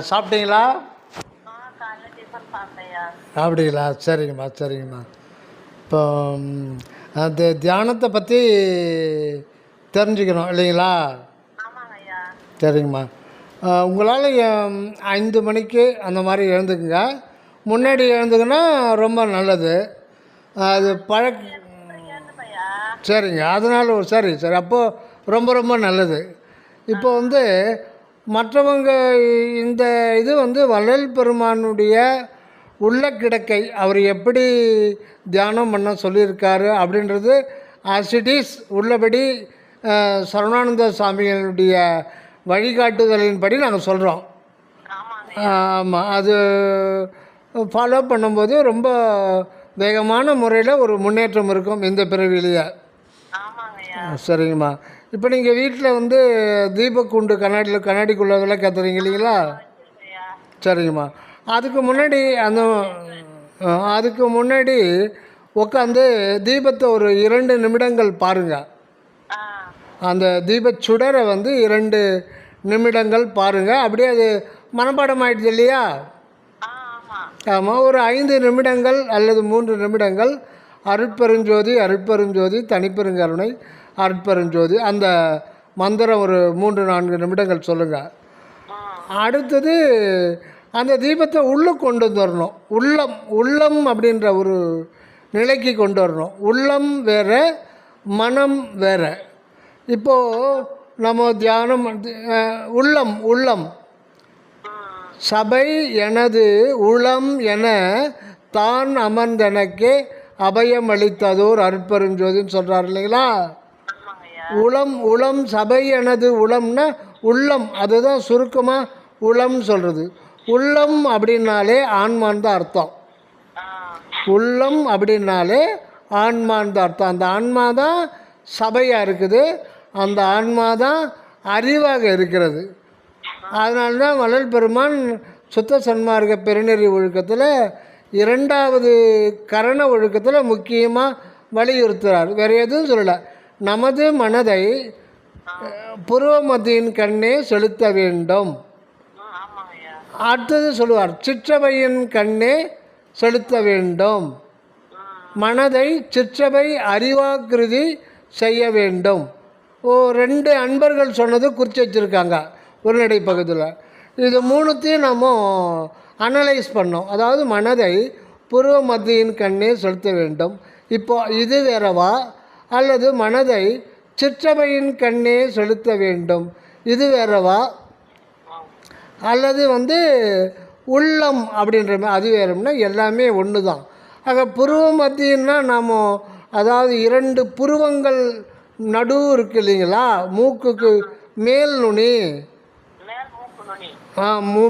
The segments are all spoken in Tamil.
சாப்பிட்டீங்களா? காலைல டிஃபன் சாப்பிட்டேயா. அப்படிங்களா? சரிங்கம்மா சரிங்கம்மா. இப்போ அந்த தியானத்தை பற்றி தெரிஞ்சுக்கணும் இல்லைங்களா? ஆமாங்க ஐயா. சரிங்கம்மா. உங்களால் 5 மணிக்கு அந்த மாதிரி எழுந்துக்குங்க. முன்னாடி எழுந்துக்குன்னா ரொம்ப நல்லது. அது ஏந்துப்பையா. சரிங்க. அதனால சரி சரி, அப்போது ரொம்ப ரொம்ப நல்லது. இப்போ வந்து மற்றவங்க இந்த இது வந்து வள்ளல் பெருமானுடைய உள்ள கிடக்கை அவர் எப்படி தியானம் பண்ண சொல்லியிருக்காரு அப்படின்றது ஆஸ் இட் இஸ் உள்ளபடி சரவணானந்த சுவாமிகளுடைய வழிகாட்டுதலின்படி நாங்கள் சொல்கிறோம். ஆமாம், அது ஃபாலோ பண்ணும்போது ரொம்ப வேகமான முறையில் ஒரு முன்னேற்றம் இருக்கும் இந்த பிறவிலேயே. சரிங்கம்மா. இப்போ நீங்கள் வீட்டில் வந்து தீபக்குண்டு கண்ணாடிக்குள்ளே விளக்கேற்றுறீங்க இல்லைங்களா? சரிங்கம்மா. அதுக்கு முன்னாடி உட்காந்து தீபத்தை ஒரு 2 நிமிடங்கள் பாருங்கள். அந்த தீபச்சுடரை வந்து 2 நிமிடங்கள் பாருங்கள். அப்படியே அது மனப்பாடம் ஆகிடுது இல்லையா? ஆமாம், ஒரு 5 நிமிடங்கள் அல்லது 3 நிமிடங்கள் அருட்பெருஞ்சோதி அருட்பெருஞ்சோதி தனிப்பெருங்கருணை அருட்பெருஞ்சோதி அந்த மந்திரம் ஒரு 3-4 நிமிடங்கள் சொல்லுங்கள். அடுத்தது அந்த தீபத்தை உள்ளே கொண்டு வரணும். உள்ளம் அப்படின்ற ஒரு நிலைக்கு கொண்டு வரணும். உள்ளம் வேறு, மனம் வேறு. இப்போது நம்ம தியானம் உள்ளம் சபை எனது உளம் என தான் அமர்ந்தனக்கே அபயம் அளித்ததோர் அருட்பெருஞ்சோதின்னு சொல்கிறார் இல்லைங்களா? உளம் சபை எனது உளம்னா உள்ளம், அதுதான் சுருக்கமாக உளம்னு சொல்கிறது. உள்ளம் அப்படின்னாலே ஆன்மான் தான் அர்த்தம். உள்ளம் அப்படின்னாலே ஆன்மான் தான் அர்த்தம். அந்த ஆன்மா தான் சபையாக இருக்குது, அந்த ஆன்மா தான் அறிவாக இருக்கிறது. அதனால தான் வள்ளல் பெருமான் சுத்த சன்மார்க்க பெருநெறி ஒழுக்கத்தில் 2வது கரண ஒழுக்கத்தில் முக்கியமாக வலியுறுத்துகிறார். வேறு எதுவும் சொல்லலை. நமது மனதை புருவ மத்தியின் கண்ணே செலுத்த வேண்டும். அடுத்தது சொல்லுவார், சிற்றபையின் கண்ணே செலுத்த வேண்டும். மனதை சிற்றபை அறிவாக்கிருதி செய்ய வேண்டும். 2 அன்பர்கள் சொன்னது குறித்து வச்சுருக்காங்க உரைநடை பகுதியில். இது 3த்தையும் நம்ம அனலைஸ் பண்ணோம். அதாவது மனதை புருவ மத்தியின் கண்ணே செலுத்த வேண்டும். இப்போ இது வேறவா அல்லது மனதை சிற்றபையின் கண்ணே செலுத்த வேண்டும் இது வேறவா அல்லது வந்து உள்ளம் அப்படின்ற அது வேறும்னா எல்லாமே ஒன்று தான். ஆக புருவ மத்தியன்னா நாம் அதாவது 2 புருவங்கள் நடு இருக்கு இல்லைங்களா? மூக்குக்கு மேல் நுனி,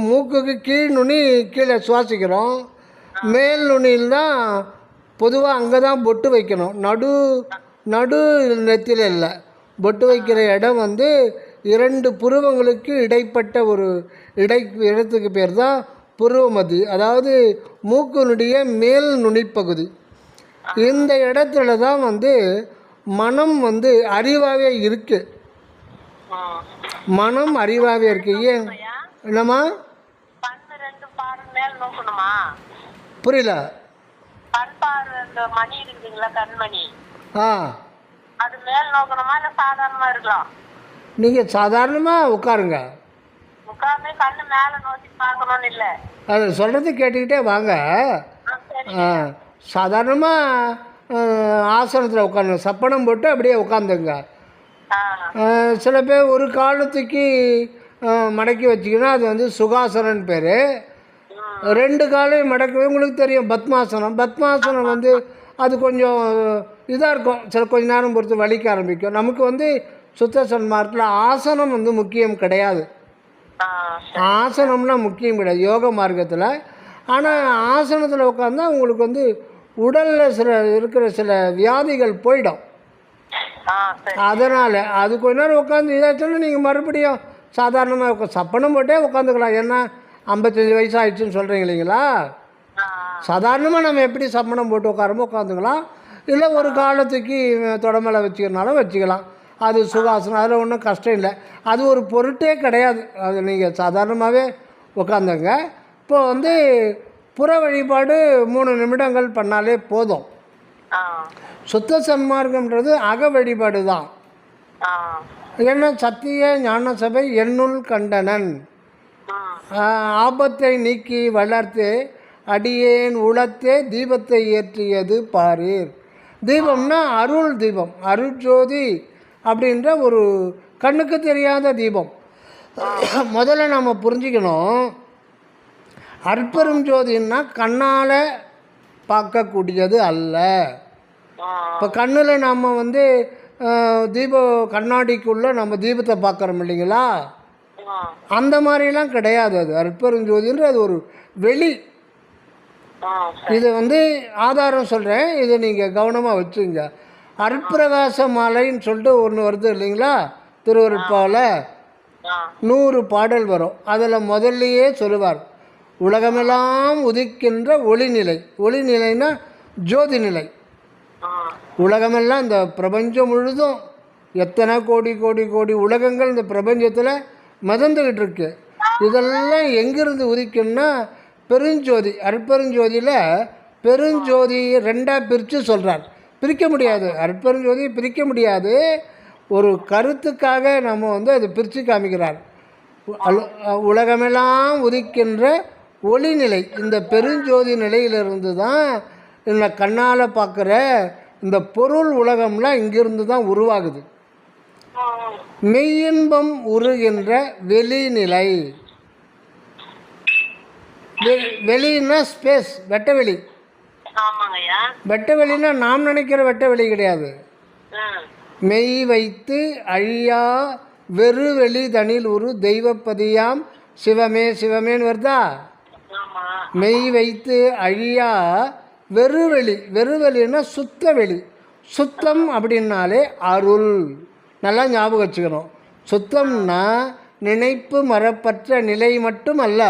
மூக்குக்கு கீழ் நுனி கீழே சுவாசிக்கிறோம். மேல் நுனியில் தான் பொதுவாக அங்கே தான் பொட்டு வைக்கணும். நடு நெத்தியில் இல்லை. பொட்டு வைக்கிற இடம் வந்து 2 புருவங்களுக்கு இடைப்பட்ட ஒரு இடத்துக்கு பேர் தான் புருவ மத்தி, அதாவது மூக்குனுடைய மேல் நுனிப்பகுதி. இந்த இடத்துல தான் வந்து மனம் வந்து அறிவாகவே இருக்கு. மனம் அறிவாகவே இருக்கு. ஏன் என்னம்மா? புரியல. நீங்கள் சாதாரணமாக உட்காருங்க. அது சொல்கிறது கேட்டுக்கிட்டே வாங்க. சாதாரணமாக ஆசனத்தில் உட்காந்து சப்பனம் போட்டு அப்படியே உட்காந்துங்க. சில பேர் ஒரு காலத்துக்கு மடக்கி வச்சிங்கன்னா அது வந்து சுகாசனன்னு பேர். 2 காலையும் மடக்கவே உங்களுக்கு தெரியும் பத்மாசனம் வந்து அது கொஞ்சம் இதாக இருக்கும். கொஞ்ச நேரம் பொறுத்து வலிக்க ஆரம்பிக்கும். நமக்கு வந்து சுத்த சன்மார்க்கத்தில் ஆசனம் வந்து முக்கியம் கிடையாது. ஆசனம்னா முக்கியம் கிடையாது யோக மார்க்கத்தில். ஆனால் ஆசனத்தில் உட்காந்தா உங்களுக்கு வந்து உடலில் இருக்கிற சில வியாதிகள் போயிடும். அதனால் அது கொஞ்ச நேரம் உட்காந்து இதாச்சுன்னா நீங்கள் மறுபடியும் சாதாரணமாக சப்பனம் போட்டே உட்காந்துக்கலாம். ஏன்னா 55 வயசு ஆயிடுச்சுன்னு சொல்கிறீங்க இல்லைங்களா? சாதாரணமாக நம்ம எப்படி சப்பனம் போட்டு உட்காந்துக்கலாம். இல்லை ஒரு காலத்துக்கு தொடமலை வச்சுக்கிறனாலும் வச்சுக்கலாம். அது சுகாசனம், அதில் ஒன்றும் கஷ்டம் இல்லை. அது ஒரு பொருட்டே கிடையாது. அது நீங்கள் சாதாரணமாகவே உட்காந்துங்க. இப்போ வந்து புற வழிபாடு 3 நிமிடங்கள் பண்ணாலே போதும். ஆ சுத்த சன்மார்க்கம்ன்றது அக வழிபாடு தான். ஆ ஏன்னா சத்திய ஞான சபை என்னுள் கண்டனன், ஆ ஆபத்தை நீக்கி வளர்த்து அடியேன் உளத்தே தீபத்தை ஏற்றியது பாரீர். தீபம்னா அருள் தீபம், அருட்ஜோதி அப்படின்ற ஒரு கண்ணுக்கு தெரியாத தீபம். முதல்ல நம்ம புரிஞ்சுக்கணும், அற்பெரும் ஜோதின்னா கண்ணால் பார்க்கக்கூடியது அல்ல. இப்போ கண்ணில் நம்ம வந்து கண்ணாடிக்குள்ளே நம்ம தீபத்தை பார்க்குறோம் இல்லைங்களா, அந்த மாதிரிலாம் கிடையாது. அது அற்பெருஞ்சோதின்ற அது ஒரு வெளி. இது வந்து ஆதாரம் சொல்கிறேன், இதை நீங்கள் கவனமாக வச்சுங்க. அருட்பிரகாச மாலைன்னு சொல்லிட்டு ஒன்று வருது இல்லைங்களா, திருவருட்பாவில் 100 பாடல் வரும். அதில் முதல்லையே சொல்லுவார், உலகமெல்லாம் உதிக்கின்ற ஒளிநிலை. ஒளிநிலைன்னா ஜோதி நிலை. உலகமெல்லாம் இந்த பிரபஞ்சம் முழுதும் எத்தனை கோடி கோடி கோடி உலகங்கள் இந்த பிரபஞ்சத்தில் மிதந்துக்கிட்டு இருக்கு. இதெல்லாம் எங்கிருந்து உதிக்குன்னா பெருஞ்சோதி. அற்பெருஞ்சோதியில் பெருஞ்சோதி 2ஆக பிரித்து சொல்கிறார். பிரிக்க முடியாது, அற்பெருஞ்சோதியை பிரிக்க முடியாது. ஒரு கருத்துக்காக நம்ம வந்து அதை பிரித்து காமிக்கிறார். உலகமெல்லாம் உதிக்கின்ற ஒளிநிலை, இந்த பெருஞ்சோதி நிலையிலிருந்து தான் இந்த கண்ணால் பார்க்குற இந்த பொருள் உலகம்லாம் இங்கிருந்து தான் உருவாகுது. மெய்யின்பம் உருகின்ற வெளிநிலை. வெளின்னா ஸ்பேஸ், வெட்டவெளி. வெட்டவெளின்னா நாம் நினைக்கிற வெட்டவெளி கிடையாது. மெய் வைத்து அழியா வெறுவெளி தனில் உரு தெய்வப்பதியாம் சிவமே சிவமேன்னு வருதா. மெய் வைத்து அழியா வெறுவெளி. வெறுவெளின்னா சுத்த வெளி. சுத்தம் அப்படின்னாலே அருள். நல்லா ஞாபகம் வச்சுக்கணும். சுத்தம்னா நினைப்பு மரப்பற்ற நிலை மட்டும் அல்ல,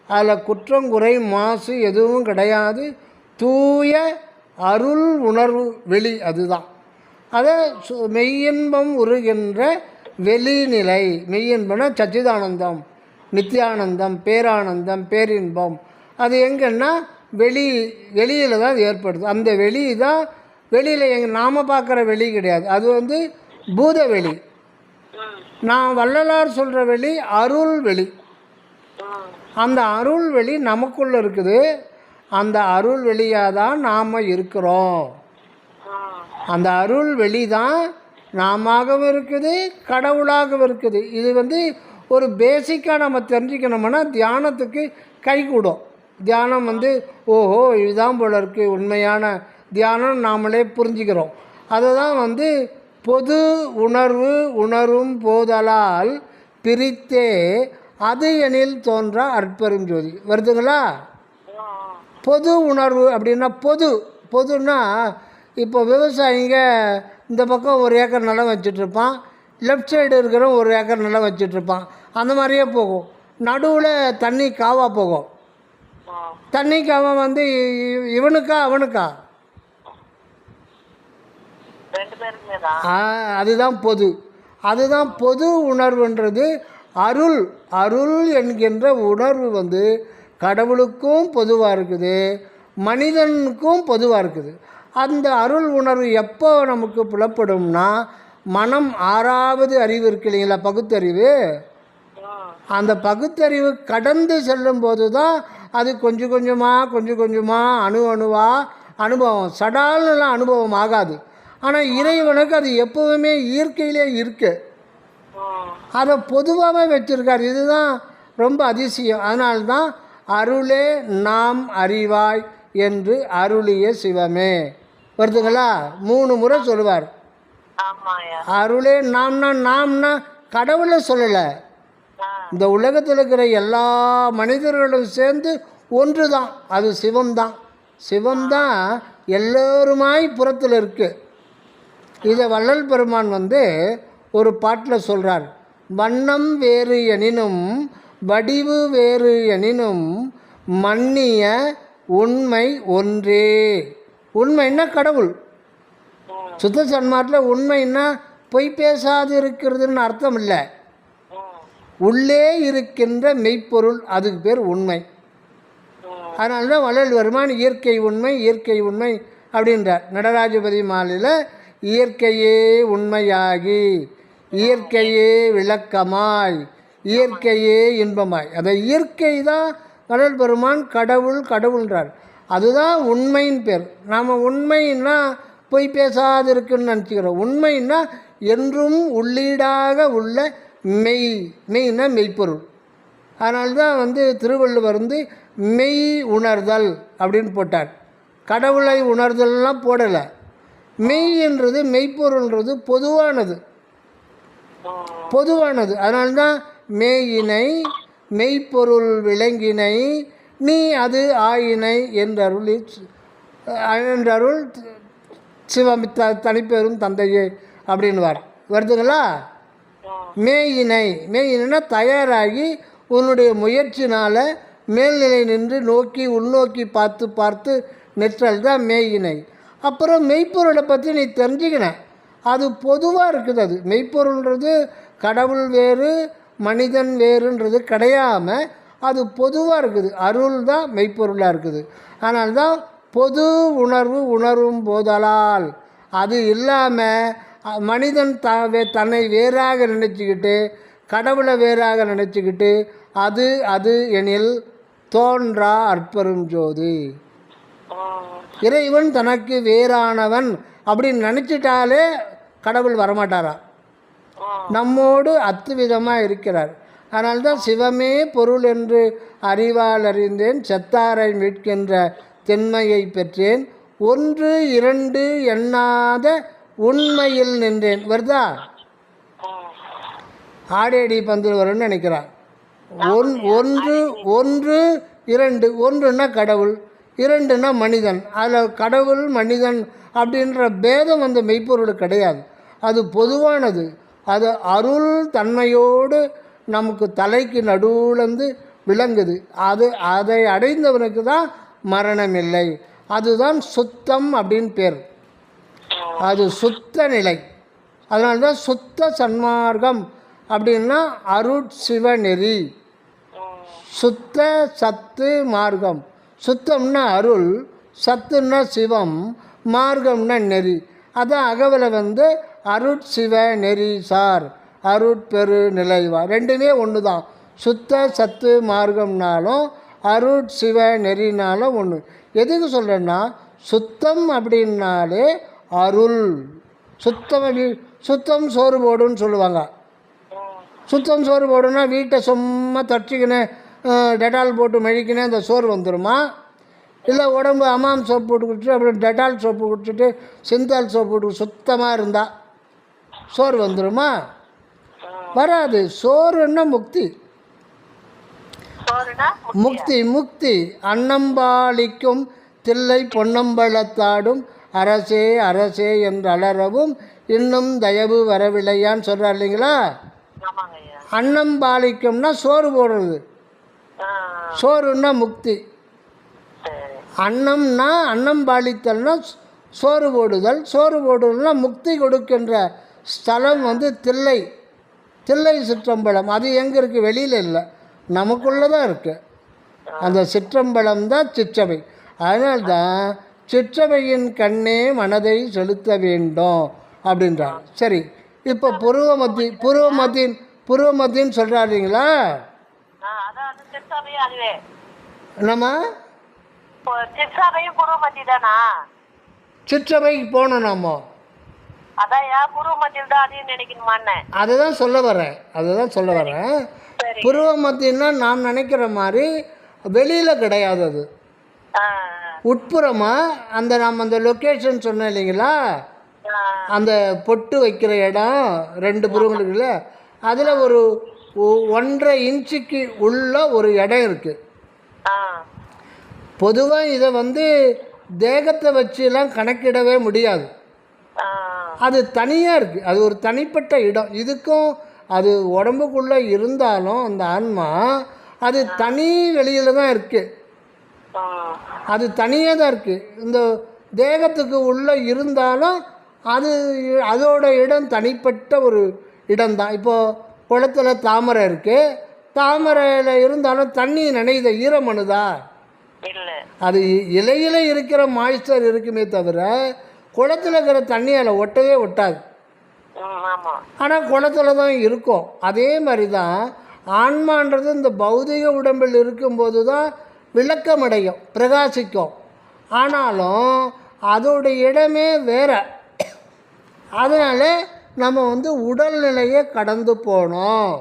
அதில் குற்றம் குறை மாசு எதுவும் கிடையாது. தூய அருள் உணர்வு வெளி, அதுதான். அதை மெய்யின்பம் உருகின்ற வெளிநிலை. மெய்யின்பம்னா சச்சிதானந்தம், நித்தியானந்தம், பேரானந்தம், பேரின்பம். அது எங்கன்னா வெளியில் தான் அது ஏற்படுது. அந்த வெளி தான் வெளியில் நாம் பார்க்குற வெளி கிடையாது, அது வந்து பூத வெளி. நான் வள்ளலார் சொல்கிற வெளி அருள் வெளி. அந்த அருள் வெளி நமக்குள்ளே இருக்குது. அந்த அருள் வெளியாக தான் நாம் இருக்கிறோம். அந்த அருள் வெளி தான் நாமாகவும் இருக்குது, கடவுளாகவும் இருக்குது. இது வந்து ஒரு பேசிக்காக நம்ம தெரிஞ்சுக்கணும்னா தியானத்துக்கு கை கூடும். தியானம் வந்து ஓஹோ இதுதான் போல இருக்குது உண்மையான தியானம் நாமளே புரிஞ்சுக்கிறோம். அதை தான் வந்து பொது உணர்வு உணரும் போதலால் பிரித்தே அது எனில் தோன்ற அற்பெருஞ்சோதி வருதுங்களா. பொது உணர்வு அப்படின்னா பொதுன்னா இப்போ விவசாயிங்க இந்த பக்கம் 1 ஏக்கர் நிலம் வச்சிட்ருப்பான், லெஃப்ட் சைடு இருக்கிற 1 ஏக்கர் நிலம் வச்சிட்ருப்பான். அந்த மாதிரியே போகும். நடுவில் தண்ணி காவா போகும். தண்ணி காவா வந்து இவனுக்கா அவனுக்கா, அதுதான் பொது. அதுதான் பொது உணர்வுன்றது. அருள் அருள் என்கின்ற உணர்வு வந்து கடவுளுக்கும் பொதுவாக இருக்குது, மனிதனுக்கும் பொதுவாக இருக்குது. அந்த அருள் உணர்வு எப்போ நமக்கு புலப்படும்னா மனம் 6வது அறிவு இருக்கு இல்லைங்களா, பகுத்தறிவு. அந்த பகுத்தறிவு கடந்து செல்லும்போது தான் அது கொஞ்சம் கொஞ்சமாக அணுவாக அனுபவம். சடாலெலாம் அனுபவம் ஆகாது. ஆனால் இறைவனுக்கு அது எப்போவுமே இயற்கையிலே இருக்கு. அதை பொதுவாகவே வச்சுருக்கார். இதுதான் ரொம்ப அதிசயம். அதனால்தான் அருளே நாம் அறிவாய் என்று அருளிய சிவமே வருதுங்களா. 3 முறை சொல்லுவார். அருளே நாம்னா கடவுளை சொல்லலை, இந்த உலகத்தில் இருக்கிற எல்லா மனிதர்களும் சேர்ந்து ஒன்று தான், அது சிவம்தான். சிவம்தான் எல்லோருமாய் புறத்தில் இருக்குது. இதை வள்ளல் பெருமான் வந்து ஒரு பாட்டில் சொல்கிறார். வண்ணம் வேறு எனினும் வடிவு வேறு எனினும் மன்னிய உண்மை ஒன்றே. உண்மைன்னா கடவுள். சுத்த சன்மார்க்கத்தில் உண்மைன்னா பொய் பேசாது இருக்கிறதுன்னு அர்த்தம் இல்லை. ம். உள்ளே இருக்கின்ற மெய்ப்பொருள், அதுக்கு பேர் உண்மை. ம். அதனால தான் வள்ளல் பெருமான் இயற்கை உண்மை இயற்கை உண்மை அப்படின்றார். நடராஜபதி மாலையில் இயற்கையே உண்மையாகி இயற்கையே விளக்கமாய் இயற்கையே இன்பமாய், அந்த இயற்கை தான் வள்ளல் பெருமான் கடவுள் கடவுள்ன்றார். அதுதான் உண்மைன்னு பேர். நாம் உண்மைன்னா பொய் பேசாது இருக்குன்னு நினச்சிக்கிறோம். உண்மைன்னா என்றும் உள்ளீடாக உள்ள மெய், மெய்னா மெய்ப்பொருள். அதனால்தான் திருவள்ளுவர் மெய் உணர்தல் அப்படின்னு போட்டார். கடவுளை உணர்தல்லாம் போடலை. மெய்ன்றது மெய்ப்பொருள்ன்றது பொதுவானது, பொதுவானது. அதனால்தான் மேயினை மெய்ப்பொருள் விளங்கினை நீ அது ஆயினை என்றருள் சிவம் தனிப்பெரும் தந்தையே அப்படின்வார். வருதுங்களா? மேயினை, மேயினா தயாராகி உன்னுடைய முயற்சினால் மேல்நிலை நின்று நோக்கி உள்நோக்கி பார்த்து பார்த்து நிற்றல் தான் மேயினை. அப்புறம் மெய்ப்பொருளை பற்றி நீ தெரிஞ்சுக்கின, அது பொதுவாக இருக்குது. அது மெய்ப்பொருள்ன்றது கடவுள் வேறு மனிதன் வேறுன்றது கிடையாமல் அது பொதுவாக இருக்குது. அருள் தான் மெய்ப்பொருளாக இருக்குது. ஆனால் தான் பொது உணர்வு உணரும் போதலால் அது இல்லாமல் மனிதன் தன்னை வேறாக நினச்சிக்கிட்டு கடவுளை வேறாக நினச்சிக்கிட்டு அது அது எனில் தோன்றா அற்பெரும் ஜோதி. இறைவன் தனக்கு வேறானவன் அப்படின்னு நினச்சிட்டாலே கடவுள் வரமாட்டாரா, நம்மோடு அத்துவிதமாக இருக்கிறார். அதனால்தான் சிவமே பொருள் என்று அறிவால் அறிந்தேன் செத்தாரை மீட்கின்ற தென்மையை பெற்றேன் ஒன்று இரண்டு எண்ணாத உண்மையில் நின்றேன். வருதா? ஆடேடி பந்தில் வரும்னு நினைக்கிறார். ஒன்று ஒன்று இரண்டு, ஒன்றுன்னா கடவுள், இரண்டுன்னா மனிதன். அதில் கடவுள் மனிதன் அப்படின்ற பேதம் மெய்ப்பொருள் கிடையாது. அது பொதுவானது. அது அருள் தன்மையோடு நமக்கு தலைக்கு நடுவுலேருந்து விளங்குது. அதை அடைந்தவனுக்கு தான் மரணம் இல்லை. அதுதான் சுத்தம் அப்படின்னு பேர். அது சுத்த நிலை. அதனால தான் சுத்த சன்மார்க்கம் அப்படின்னா அருட்சிவநெறி. சுத்த சத்து மார்க்கம். சுத்தம்னா அருள், சத்துன்னா சிவம், மார்க்கம்னா நெறி. அதான் அகவலை அருட்சிவ நெறி சார் அருட்பெரு நிலைவா. ரெண்டுமே ஒன்று தான். சுத்த சத்து மார்க்கம்னாலும் அருட்சிவ நெறினாலும் ஒன்று. எதுக்கு சொல்கிறேன்னா சுத்தம் அப்படின்னாலே அருள். சுத்தம் சோறு போடுன்னு சொல்லுவாங்க. சுத்தம் சோறு போடுன்னா வீட்டை சும்மா தட்டிக்கினே டெட்டால் போட்டு மெழிக்கினே அந்த சோறு வந்துடுமா? இல்லை உடம்பு அமாம் சோப்பு போட்டு குடிச்சிட்டு அப்புறம் டெட்டால் சோப்பு குடிச்சிட்டு சிந்தால் சோப்பு போட்டு சுத்தமாக இருந்தால் சோறு வந்துடுமா? வராது. சோறுன்னா முக்தி. முக்தி முக்தி அன்னம்பாளிக்கும் தில்லை பொன்னம்பலத்தாடும் அரசே அரசே என்று அலறவும் இன்னும் தயவு வரவில்லையான்னு சொல்கிறார் இல்லைங்களா? அன்னம்பாளிக்கும்னா சோறு போடுறது, சோறுன்னா முக்தி. அன்னம்னா அன்னம் பாலித்தல்னா சோறு போடுதல், சோறு போடுதல்னா முக்தி கொடுக்கின்ற ஸ்தலம் தில்லை, தில்லை சிற்றம்பலம். அது எங்கே இருக்குது? வெளியில் இல்லை, நமக்குள்ளே தான் இருக்குது. அந்த சிற்றம்பலம் தான் சிற்றவை. அதனால்தான் சிற்றவையின் கண்ணே மனதை செலுத்த வேண்டும் அப்படின்றார். சரி, இப்போ புருவமத்தின்னு சொல்கிறாருங்களா? என்னம்மா சிற்றவைக்கு போகணும் நாம. அதுதான் சொல்ல வரேன். புருவ மத்தியன்னா நாம் நினைக்கிற மாதிரி வெளியில் கிடையாது. அது உட்புறமாக நாம் அந்த லொக்கேஷன் சொன்னோம் இல்லைங்களா? அந்த பொட்டு வைக்கிற இடம் 2 புருவங்களுக்குள்ள அதில் ஒரு 1.5 இன்ச்சுக்கு உள்ள ஒரு இடம் இருக்குது. பொதுவாக இதை தேகத்தை வச்சுலாம் கணக்கிடவே முடியாது. அது தனியாக இருக்குது. அது ஒரு தனிப்பட்ட இடம். இதுக்கும் அது உடம்புக்குள்ளே இருந்தாலும் அந்த ஆன்மா அது தனி வெளியில் தான் இருக்குது. அது தனியாக தான் இருக்குது. இந்த தேகத்துக்கு உள்ளே இருந்தாலும் அது அதோட இடம் தனிப்பட்ட ஒரு இடம்தான். இப்போது குளத்தில் தாமரை இருக்குது, தாமரையில் இருந்தாலும் தண்ணி நனையுத ஈரமணுதா? இல்லை. அது இலையில் இருக்கிற மாய்ஸ்டர் இருக்குமே தவிர குளத்தில் இருக்கிற தண்ணி அதில் ஒட்டவே ஒட்டாது. ஆமாம். ஆனால் குளத்தில் தான் இருக்கும். அதே மாதிரி தான் ஆன்மான்றது இந்த பௌதிக உடம்பில் இருக்கும்போது தான் விளக்கமடையும், பிரகாசிக்கும். ஆனாலும் அதோடைய இடமே வேறு. அதனால் நம்ம வந்து உடல்நிலையை கடந்து போனோம்.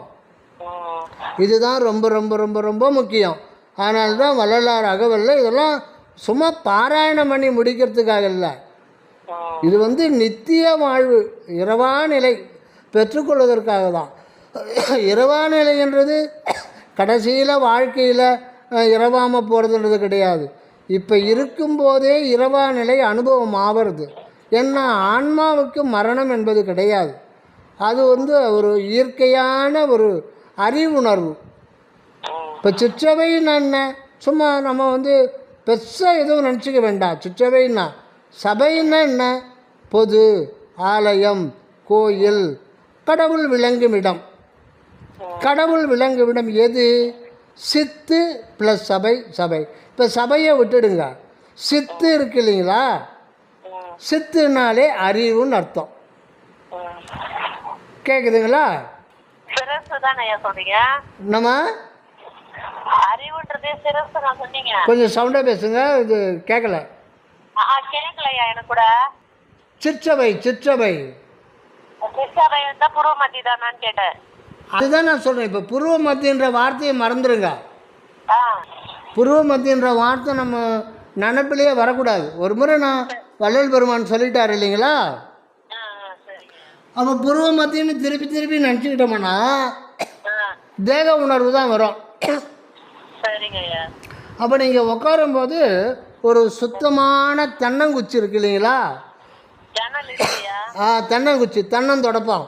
இதுதான் ரொம்ப ரொம்ப ரொம்ப ரொம்ப முக்கியம். அதனால தான் வள்ளலார் அகவல்ல இதெல்லாம் சும்மா பாராயணம் பண்ணி முடிக்கிறதுக்காக இல்லை. இது வந்து நித்திய வாழ்வு, இரவா நிலை பெற்றுக்கொள்வதற்காக தான். இரவா நிலைன்றது கடைசியில் வாழ்க்கையில் இரவாமல் போகிறதுன்றது கிடையாது. இப்போ இருக்கும்போதே இரவா நிலை அனுபவம் ஆகிறது. ஏன்னா ஆன்மாவுக்கு மரணம் என்பது கிடையாது. அது வந்து ஒரு இயற்கையான ஒரு அறிவுணர்வு. இப்போ சிற்றவைன்னா என்ன? சும்மா நம்ம வந்து பெருசாக எதுவும் நினச்சிக்க வேண்டாம். சிற்றவைன்னா சபைன்னா என்ன? பொது, ஆலயம், கோயில், கடவுள் விளங்கும் இடம். கடவுள் விளங்கும் இடம் எது? சித்து ப்ளஸ் சபை. சபை இப்போ சபையை விட்டுடுங்க, சித்து இருக்கு இல்லைங்களா? சித்துனாலே அறிவுன்னு அர்த்தம். கேட்குதுங்களா? நம்ம கொஞ்சம் சவுண்டாக பேசுங்க, இது கேட்கல. சிற்றவை சிற்றவை அதுதான் நான் சொல்கிறேன். இப்போ புருவ மத்தியன்ற வார்த்தையை மறந்துடுங்க. புருவ மத்தியன்ற வார்த்தை நம்ம நினப்பிலேயே வரக்கூடாது. ஒரு முறை நான் வள்ளல் பெருமான் சொல்லிட்டார் இல்லைங்களா? அப்போ புருவ மத்தியன்னு திருப்பி திருப்பி நினச்சிக்கிட்டோம்னா தேக உணர்வு தான் வரும். அப்போ நீங்கள் உட்காரும்போது ஒரு சுத்தமான தென்னங்குச்சி இருக்கு இல்லைங்களா? தென்னங்குச்சி, தென்னந்தொடப்பம்.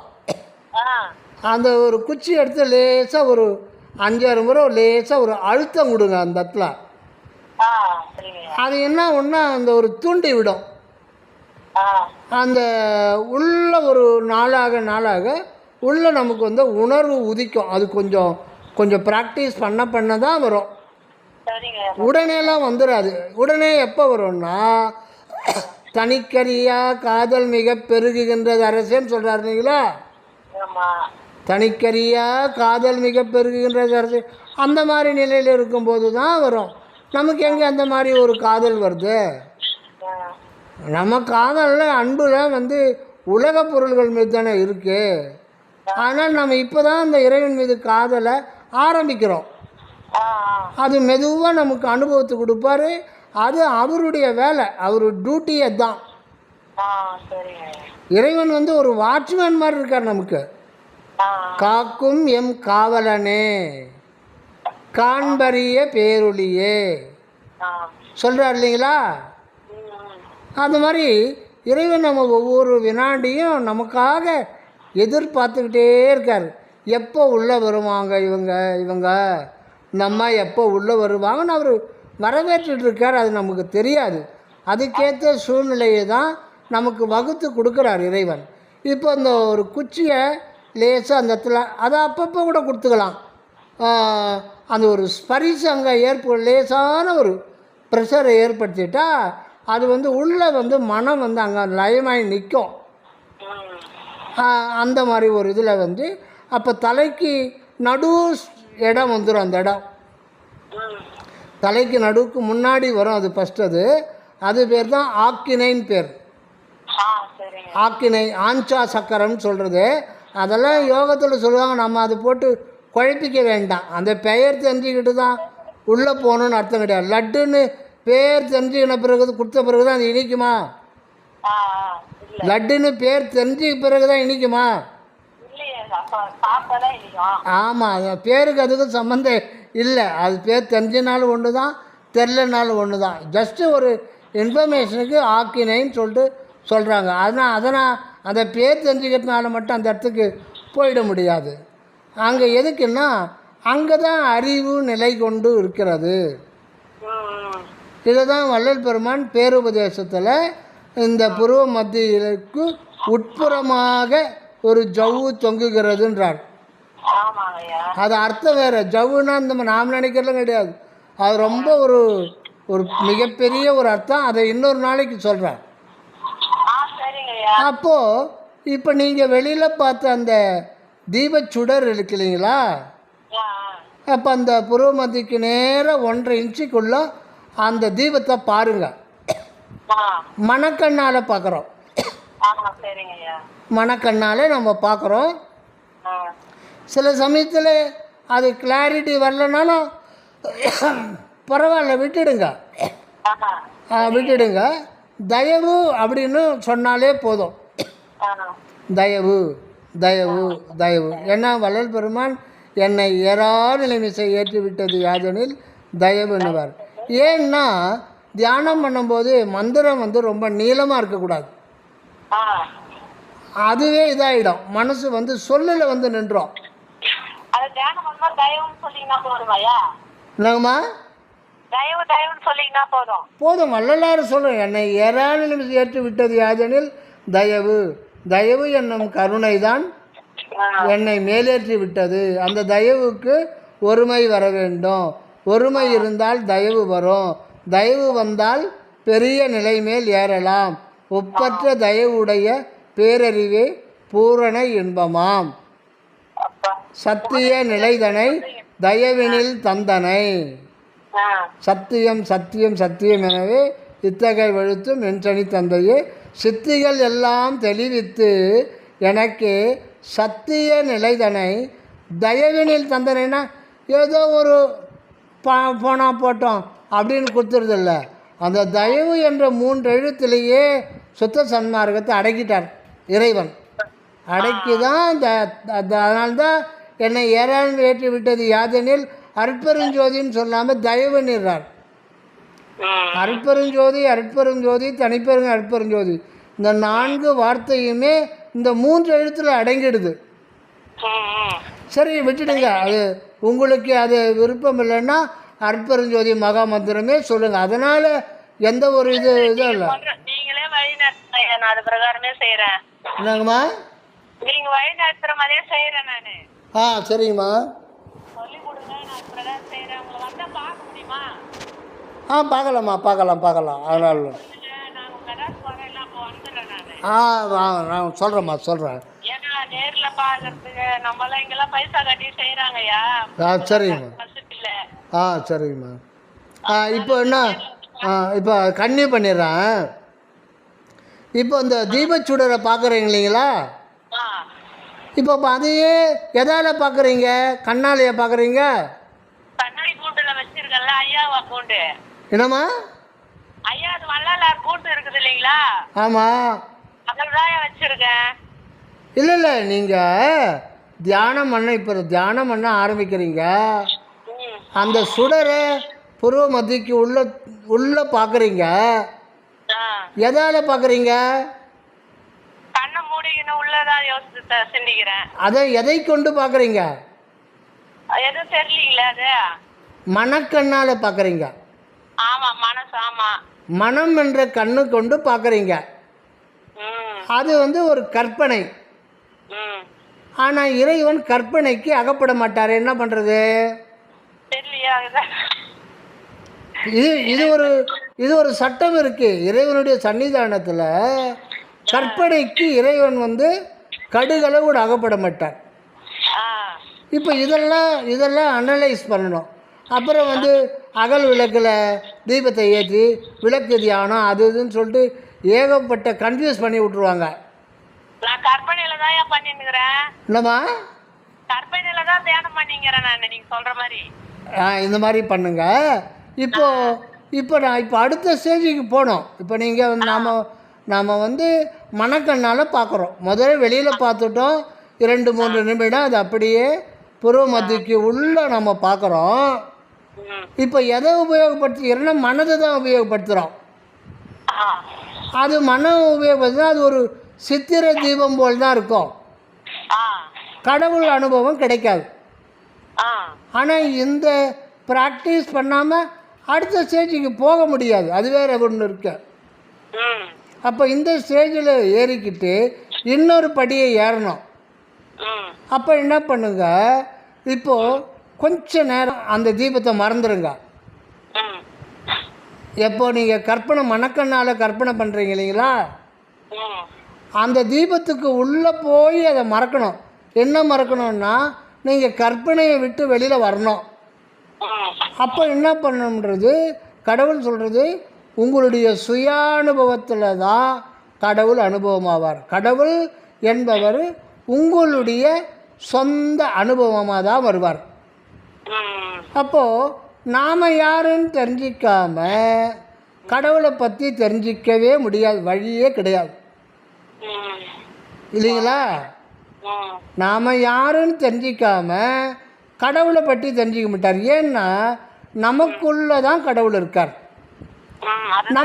அந்த ஒரு குச்சி எடுத்து லேசாக ஒரு 5-6 முறை லேசாக ஒரு அழுத்தம் கொடுங்க அந்த இடத்துல. அது என்ன ஒன்றா அந்த ஒரு தூண்டி விடும். அந்த உள்ள ஒரு நாளாக நாளாக உள்ள நமக்கு வந்து உணர்வு உதிக்கும். அது கொஞ்சம் கொஞ்சம் ப்ராக்டிஸ் பண்ண தான் வரும். உடனேலாம் வந்துடாது. உடனே எப்போ வரும்னா தனிக்கரியா காதல் மிக பெருகுகின்றது அரசேன்னு சொல்கிறார் இல்லைங்களா? தனிக்கரியா காதல் மிக பெருகுகின்றது அரசு. அந்த மாதிரி நிலையில் இருக்கும்போது தான் வரும். நமக்கு எங்கே அந்த மாதிரி ஒரு காதல் வருது? நம்ம காதலில் அன்புல வந்து உலக பொருள்கள் மீது தானே இருக்குது. ஆனால் நம்ம இப்போ தான் அந்த இறைவன் மீது காதலை ஆரம்பிக்கிறோம். அது மெதுவாக நமக்கு அனுபவத்தை கொடுப்பாரு. அது அவருடைய வேலை, அவர் டியூட்டி. அதுதான் இறைவன் வந்து ஒரு வாட்ச்மேன் மாதிரி இருக்கார் நமக்கு. காக்கும் எம் காவலனே காண்பரிய பேரொளியே சொல்கிறார் இல்லைங்களா? அது மாதிரி இறைவன் நம்ம ஒவ்வொரு வினாடியும் நமக்காக எதிர்பார்த்துக்கிட்டே இருக்கார். எப்போ உள்ளே வருவாங்க இவங்க நம்ம எப்போ உள்ளே வருவாங்கன்னு அவர் வரவேற்றுட்டு இருக்கார். அது நமக்கு தெரியாது. அதுக்கேற்ற சூழ்நிலையை தான் நமக்கு வகுத்து கொடுக்குறார் இறைவன். இப்போ இந்த ஒரு குச்சியை லேசாக அந்த இடத்துல அதை அப்பப்போ கூட கொடுத்துக்கலாம். அந்த ஒரு ஸ்பரிசு அங்கே லேசான ஒரு ப்ரெஷரை ஏற்படுத்திட்டா அது வந்து உள்ளே வந்து மனம் வந்து அங்கே லயமாகி நிற்கும். அந்த மாதிரி ஒரு இதில் வந்து அப்போ தலைக்கு நடு இடம் வந்துடும். அந்த இடம் தலைக்கு நடுவுக்கு முன்னாடி வரும். அது ஃபஸ்ட்டு அது பேர் தான் ஆக்கினைன்னு பேர். ஆக்கினை ஆஞ்சா சக்கரம்னு சொல்கிறது. அதெல்லாம் யோகத்தில் சொல்லுவாங்க. நம்ம அதை போட்டு குழப்பிக்க வேண்டாம். அந்த பெயர் தெரிஞ்சுக்கிட்டு தான் உள்ளே போகணுன்னு அர்த்தம் கிடையாது. லட்டுன்னு பேர் தெரிஞ்சுக்கின பிறகு கொடுத்த பிறகு தான் அது இனிக்குமா? லட்டுன்னு பேர் தெரிஞ்ச பிறகு தான் இனிக்குமா? ஆமாம், அது பேருக்கு அதுக்கும் சம்மந்தம் இல்லை. அது பேர் தெரிஞ்சனாலும் ஒன்று தான், தெரிலனாலும் ஒன்று தான். ஜஸ்ட்டு ஒரு இன்ஃபர்மேஷனுக்கு ஆக்கினைன்னு சொல்லிட்டு சொல்கிறாங்க. அதனால் அந்த பேர் தெரிஞ்சுக்கிறதுனால மட்டும் அந்த இடத்துக்கு போயிட முடியாது. அங்கே எதுக்குன்னா அங்கே தான் அறிவு நிலை கொண்டு இருக்கிறது. இதை தான் வள்ளல் பெருமான் பேருபதேசத்தில் இந்த புருவ மத்தியிலுக்கு உட்புறமாக ஒரு ஜவ்வு தொங்குகிறதுன்றார். ஆமாங்க ஐயா. அது அர்த்தம் வேறு. ஜவ்வுன்னா இந்த நாம் நினைக்கிறதும் கிடையாது. அது ரொம்ப ஒரு ஒரு மிகப்பெரிய ஒரு அர்த்தம். அதை இன்னொரு நாளைக்கு சொல்கிறேன். சரிங்க ஐயா. அப்போது இப்போ நீங்கள் வெளியில் பார்த்த அந்த தீபச்சுடர் இருக்கு இல்லைங்களா, அப்போ அந்த புருவமத்திக்கு நேராக 1.5 இன்ச்சுக்குள்ளே அந்த தீபத்தை பாருங்கள். மணக்கண்ணால் பார்க்குறோம். சரிங்க ஐயா. மணக்கண்ணால் நம்ம பார்க்குறோம். சில சமயத்தில் அது கிளாரிட்டி வரலனாலும் பரவாயில்ல, விட்டுடுங்க. விட்டுடுங்க. தயவு அப்படின்னு சொன்னாலே போதும். தயவு தயவு தயவு. ஏன்னா வள்ளல் பெருமான் என்னை நிலைமிசை ஏற்றி விட்டது யாதெனில் தயவுன்னுவார். ஏன்னா தியானம் பண்ணும்போது மந்திரம் ரொம்ப நீளமாக இருக்கக்கூடாது. அதுவே இதாகிடும். மனசு சொல்லில் நின்றோம். என்னங்கம்மா? போதும். வள்ளலாறு சொல்கிறேன், என்னை நிலைமிசை ஏற்றி விட்டது யாதெனில் தயவு. தயவு என்னும் கருணை தான் என்னை மேலேற்றி விட்டது. அந்த தயவுக்கு ஒருமை வர வேண்டும். ஒருமை இருந்தால் தயவு வரும். தயவு வந்தால் பெரிய நிலை மேல் ஏறலாம். ஒப்பற்ற தயவுடைய பேரறிவே பூரண இன்பமாம். சத்திய நிலைதனை தயவினில் தந்தனை. சத்தியம் சத்தியம் சத்தியம் எனவே இத்தகை வெளுத்தும் என்சனி தந்தையே சித்திகள் எல்லாம் தெளிவித்து எனக்கு சத்திய நிலைதனை தயவினில் தந்தனைன்னா ஏதோ ஒரு போனால் போட்டோம் அப்படின்னு கொடுத்துறதில்ல. அந்த தயவு என்ற 3 எழுத்திலேயே சுத்த சன்மார்க்கத்தை அடக்கிட்டார் இறைவன். அடக்கி தான் அதனால்தான் என்னை ஏற்றி விட்டது யாதெனில் அருட்பெருஞ்சோதின்னு சொல்லாமல் தயவு நின்றார். அருட்பெருஞ்சோதி அருட்பெருஞ்சோதி தனிப்பெருங்க அருட்பெருஞ்சோதி இந்த 4 வார்த்தையுமே இந்த 3 எழுத்தில் அடங்கிடுது. சரி, விட்டுடுங்க. அது உங்களுக்கு அது விருப்பம் இல்லைன்னா அருட்பெருஞ்சோதி மகா மந்திரமே சொல்லுங்கள். அதனால் எந்த ஒரு இதுவும் இல்லை. என்னங்கம்மா? சரிங்கம்மா. பார்க்கலாம். அதனால நான் சொல்கிறேம்மா. சொல்கிறேன். சரிங்கம்மா. சரிங்கம்மா. இப்போ என்ன, இப்போ கன்னியூ பண்ணிடுறேன். இப்போ இந்த தீபச்சுடரை பார்க்குறீங்க இல்லைங்களா? இப்போ அதையே எதால் பார்க்குறீங்க? கண்ணாலேயே பார்க்குறீங்க? என்னம்மா? ஆமாம். இல்லை, நீங்கள் தியானம் பண்ண ஆரம்பிக்கிறீங்க. அந்த சுடரை புருவ மத்திக்கு உள்ள பார்க்குறீங்க. எதால பார்க்குறீங்க? அதை எதை கொண்டு பார்க்குறீங்க? மனக்கண்ணால் பார்க்குறீங்க. மனம் என்ற கண்ணு கொண்டு பார்க்குறீங்க. அது ஒரு கற்பனை. ஆனால் இறைவன் கற்பனைக்கு அகப்பட மாட்டார். என்ன பண்ணுறது? இது ஒரு சட்டம் இருக்குது இறைவனுடைய சன்னிதானத்தில். கற்பனைக்கு இறைவன் கடுகளவோடு அகப்பட மாட்டார். இப்போ இதெல்லாம் அனலைஸ் பண்ணணும். அப்புறம் அகல் விளக்கில் தீபத்தை ஏற்றி விளக்கு தியானம் அது இதுன்னு சொல்லிட்டு ஏகப்பட்ட கன்ஃபியூஸ் பண்ணி விட்ருவாங்க. என்னம்மா? இந்த மாதிரி பண்ணுங்க. இப்போ நான் அடுத்த ஸ்டேஜுக்கு போனோம். இப்போ நீங்கள் நாம் மனக்கண்ணால் பார்க்குறோம். முதல்ல வெளியில் பார்த்துட்டோம். 2-3 நிமிடம் அது அப்படியே புருவ மத்திக்கு உள்ளே நம்ம பார்க்குறோம். இப்போ எதை உபயோகப்படுத்திக்கிறோன்னா மனதை தான் உபயோகப்படுத்துகிறோம். அது மனம் உபயோகப்படுத்தினா அது ஒரு சித்திர தீபம் போல் தான் இருக்கும். கடவுள் அனுபவம் கிடைக்காது. ஆனால் இந்த ப்ராக்டிஸ் பண்ணாமல் அடுத்த ஸ்டேஜுக்கு போக முடியாது. அது வேறு ஒன்று இருக்கு. அப்போ இந்த ஸ்டேஜில் ஏறிக்கிட்டு இன்னொரு படியை ஏறணும். ம். அப்போ என்ன பண்ணுங்க, இப்போது கொஞ்ச நேரம் அந்த தீபத்தை மறந்துடுங்க. ம். எப்போ நீங்கள் கற்பனை மனக்கண்ணால் கற்பனை பண்ணுறீங்க இல்லைங்களா, ம். அந்த தீபத்துக்கு உள்ளே போய் அதை மறக்கணும். என்ன மறக்கணும்னா, நீங்கள் கற்பனையை விட்டு வெளியில் வரணும். ம். அப்போ என்ன பண்ணணுன்றது கடவுள் சொல்கிறது, உங்களுடைய சுயானுபவத்தில் தான் கடவுள் அனுபவமாவார். கடவுள் என்பவர் உங்களுடைய சொந்த அனுபவமாக தான் வருவார். ம். அப்போது நாம் யாருன்னு தெரிஞ்சிக்காம கடவுளை பற்றி தெரிஞ்சிக்கவே முடியாது, வழியே கிடையாது ம். இல்லைங்களா. ம். நாம் யாருன்னு தெரிஞ்சிக்காம கடவுளை பற்றி தெரிஞ்சிக்க மாட்டார். ஏன்னா நமக்குள்ளே தான் கடவுள் இருக்கார். ம். அது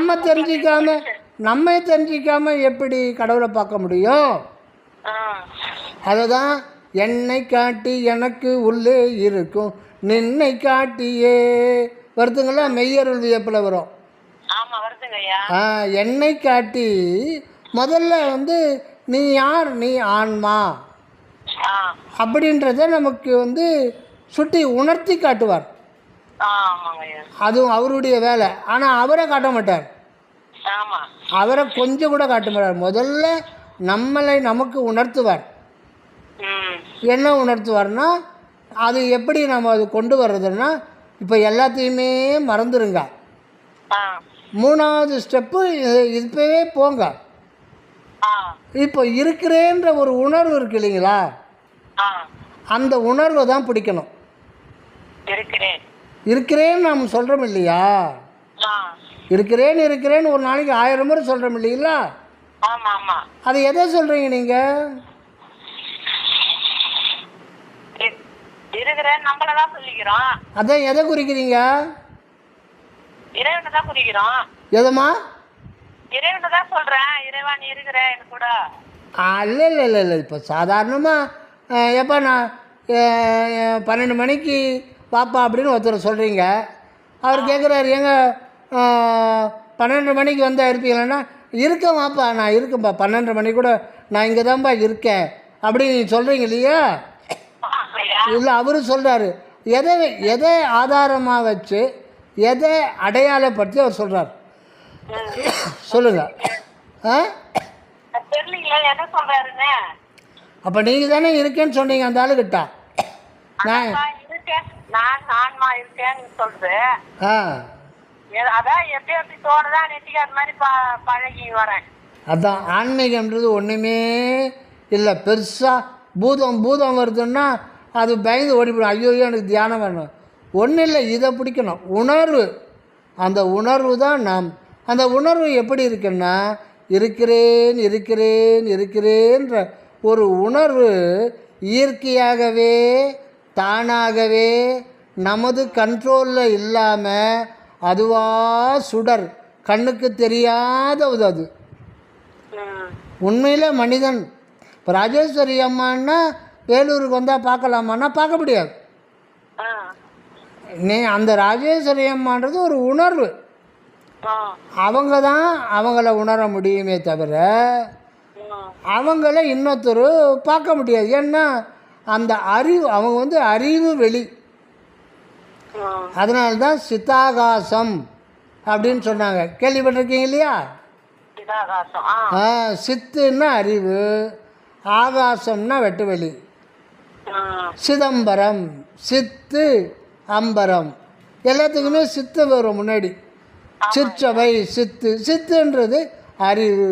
நம்ம தெரிஞ்சிக்காம எப்படி கடவுளை பார்க்க முடியும்? ம். அதுதான் என்னை காட்டி எனக்கு உள்ளே இருக்கும் நின்னை காட்டியே வருதுங்களா, மெய்யருள் வியப்பில் வரும். ஆமா வருதுங்க ஐயா. என்னை காட்டி முதல்ல வந்து நீ யார், நீ ஆன்மா ஆ. அப்படின்றத நமக்கு வந்து சுட்டி உணர்த்தி காட்டுவார். ஆமாங்க ஐயா. அதுவும் அவருடைய வேலை. ஆனால் அவரை காட்ட மாட்டார், ஆமா. அவரை கொஞ்சம் கூட காட்ட மாட்டார். முதல்ல நம்மளை நமக்கு உணர்த்துவார். ம். என்ன உணர்த்துவார்னா, அது எப்படி நம்ம அது கொண்டு வர்றதுன்னா, இப்போ எல்லாத்தையுமே மறந்துடுங்க. ஆ. 3வது ஸ்டெப்பு இப்போவே போங்க. ஆ. இப்போ இருக்கிறேன்ற ஒரு உணர்வு இருக்கு இல்லைங்களா, ஆ. அந்த உணர்வை தான் பிடிக்கணும். இருக்கிறேன். இருக்கிறேன்னு நாம் சொல்கிறோம் இல்லையா, ஆ. இருக்கிறேன்னு ஒரு நாளைக்கு 1000 முறை சொல்கிறோம் இல்லைங்களா, ஆமா ஆமா. அது எதை சொல்கிறீங்க நீங்கள்? இருக்கிறேன் நம்மளதான் சொல்லிக்கிறோம். அதான் எதை குறிக்கிறீங்க? இறைவனை தான் குறிக்கிறோம். எதம்மா? இறைவனை தான் சொல்றேன். இறைவா நீ இருக்கிற எனக்கு கூட. இல்லை இல்லை இல்லை இல்லை இப்போ சாதாரணமாக எப்போ நான் 12 மணிக்கு பாப்பா அப்படின்னு ஒருத்தர் சொல்கிறீங்க. அவர் கேட்குறாரு, எங்க 12 மணிக்கு வந்தால் இருப்பீங்களா? இருக்கேன் வாப்பா, நான் இருக்கேன்ப்பா, 12 மணி கூட நான் இங்கே தான்ப்பா இருக்கேன் அப்படின்னு நீங்கள் சொல்கிறீங்க இல்லையா. இல்லை, அவரு சொல்கிறாரு, எதை ஆதாரமாக வச்சு எதை அடையாளப்படுத்தி அவர் சொல்கிறார் சொல்லுங்கள். தெரியலீங்களா என்ன சொல்றாருங்க? அப்போ நீங்கள் தானே இருக்கேன்னு சொன்னீங்க அந்த ஆளுக்கிட்ட. நான் இருக்கேன், நான் ஆன்மா இருக்கேன்னு சொல்றது. ஆ அதான் எப்படி எப்படி தோணுதா நெட்டிக்கு அது மாதிரி பழகி வரேன். அதான் ஆன்மீகம்ன்றது ஒன்றுமே இல்லை. பெருசாக பூதம் வருதுன்னா அது பயந்து ஓடிப்படும், ஐயோ எனக்கு தியானம் வேணும். ஒன்றும் இல்லை, இதை பிடிக்கணும், உணர்வு. அந்த உணர்வு தான் நாம். அந்த உணர்வு எப்படி இருக்குன்னா, இருக்கிறேன்ற ஒரு உணர்வு இயற்கையாகவே தானாகவே நமது கண்ட்ரோலில் இல்லாமல் அதுவாக சுடர் கண்ணுக்கு தெரியாத அது. உண்மையில் மனிதன் இப்போ ராஜேஸ்வரி அம்மான்னா வேலூருக்கு வந்தால் பார்க்கலாமான்னா பார்க்க முடியாது. அந்த ராஜேஸ்வரி அம்மான்றது ஒரு உணர்வு. அவங்க தான் அவங்கள உணர முடியுமே தவிர அவங்கள இன்னொருத்தர் பார்க்க முடியாது. ஏன்னா அந்த அறிவு, அவங்க வந்து அறிவு வெளி. அதனால்தான் சித்தாகாசம் அப்படின்னு சொன்னாங்க, கேள்விப்பட்டிருக்கீங்க இல்லையா. சித்துன்னா அறிவு, ஆகாசம்னா வெட்டுவெளி. சிதம்பரம், சித்து, அம்பரம் எல்லாத்துக்குமே சித்து வரும் முன்னாடி. சிற்றவை, சித்துன்றது அறிவு.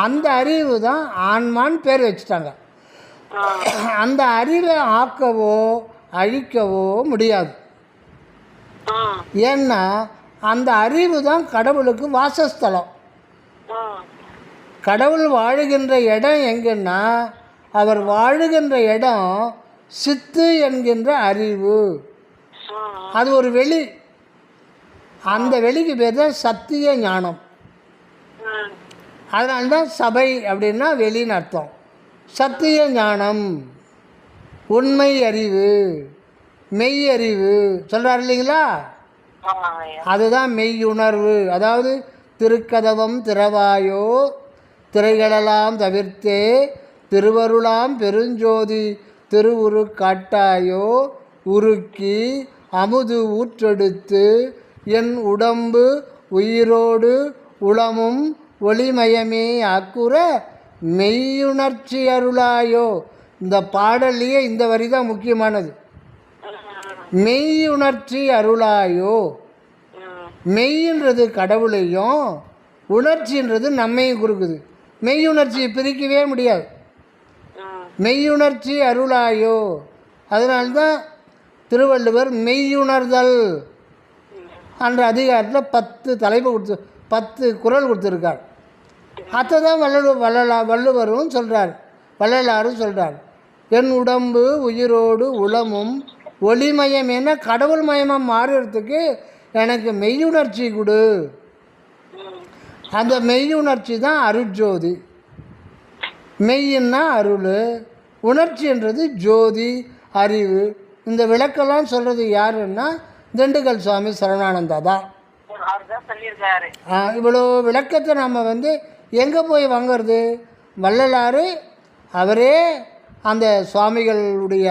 அந்த அறிவு தான் ஆன்மான்னு பேர் வச்சுட்டாங்க. அந்த அறிவை ஆக்கவோ அழிக்கவோ முடியாது. ஏன்னா அந்த அறிவு தான் கடவுளுக்கு வாசஸ்தலம். கடவுள் வாழுகின்ற இடம் எங்கன்னா, அவர் வாழுகின்ற இடம் சித்து என்கின்ற அறிவு. அது ஒரு வெளி. அந்த வெளிக்கு பேர் தான் சத்திய ஞானம். அதனால்தான் சபை அப்படின்னா வெளின்னு அர்த்தம். சத்திய ஞானம், உண்மை அறிவு, மெய் அறிவு சொல்கிறார் இல்லைங்களா, அதுதான் மெய்யுணர்வு. அதாவது திருக்கதவம் திறவாயோ திரைகளெல்லாம் தவிர்த்தே திருவருளாம் பெருஞ்சோதி திருவுரு காட்டாயோ உருக்கி அமுது ஊற்றெடுத்து என் உடம்பு உயிரோடு உளமும் ஒளிமயமே ஆக்குற மெய்யுணர்ச்சி அருளாயோ. இந்த பாடல்லையே இந்த வரி தான் முக்கியமானது. மெய்யுணர்ச்சி அருளாயோ. மெய்ன்றது கடவுளையும் உணர்ச்சின்றது நம்மையும் கொடுக்குது. மெய்யுணர்ச்சியை பிரிக்கவே முடியாது. மெய்யுணர்ச்சி அருளாயோ. அதனால்தான் திருவள்ளுவர் மெய்யுணர்தல் என்ற அதிகாரத்தில் 10 தலைப்பு 10 குறள் கொடுத்துருக்கார். அதை தான் வள்ளுவரும் சொல்கிறார், வள்ளலாரும் சொல்கிறார். என் உடம்பு உயிரோடு உளமும் ஒளிமயம் என கடவுள் மயமாக மாறுறதுக்கு எனக்கு மெய்யுணர்ச்சி கொடு. அந்த மெய்யுணர்ச்சி தான் அருட்ஜோதி. மெய்யின்னா அருள், உணர்ச்சின்றது ஜோதி, அறிவு. இந்த விளக்கெல்லாம் சொல்கிறது யாருன்னா திண்டுக்கல் சுவாமி சரவணானந்தா தான். இவ்வளோ விளக்கத்தை நம்ம எங்கே போய் வாங்கிறது? வள்ளலார் அவரே அந்த சுவாமிகளுடைய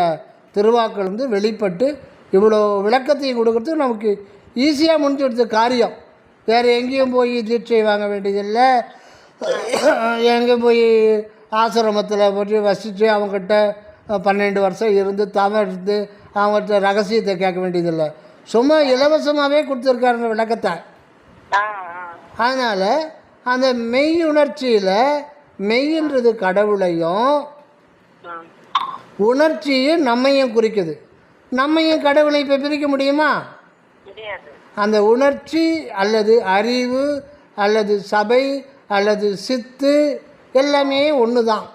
திருவாக்கள் வெளிப்பட்டு இவ்வளோ விளக்கத்தையும் கொடுக்கறதுக்கு நமக்கு ஈஸியாக முடிஞ்செடுத்த காரியம். வேறு எங்கேயும் போய் தீட்சை வாங்க வேண்டியதில்லை. எங்கேயும் போய் ஆசிரமத்தில் போய் வசித்து அவங்ககிட்ட 12 வருஷம் இருந்து தவம் இருந்து அவங்ககிட்ட ரகசியத்தை கேட்க வேண்டியதில்லை. சும்மா இலவசமாகவே கொடுத்துருக்காருங்க விளக்கத்தை. அதனால் அந்த மெய் உணர்ச்சியில் மெய்ன்றது கடவுளையும் உணர்ச்சியும் நம்மையும் குறிக்குது. நம்மையும் கடவுளை இப்போ பிரிக்க முடியுமா? அந்த உணர்ச்சி அல்லது அறிவு அல்லது சபை அல்லது சித்து எல்லாமே ஒன்று தான்.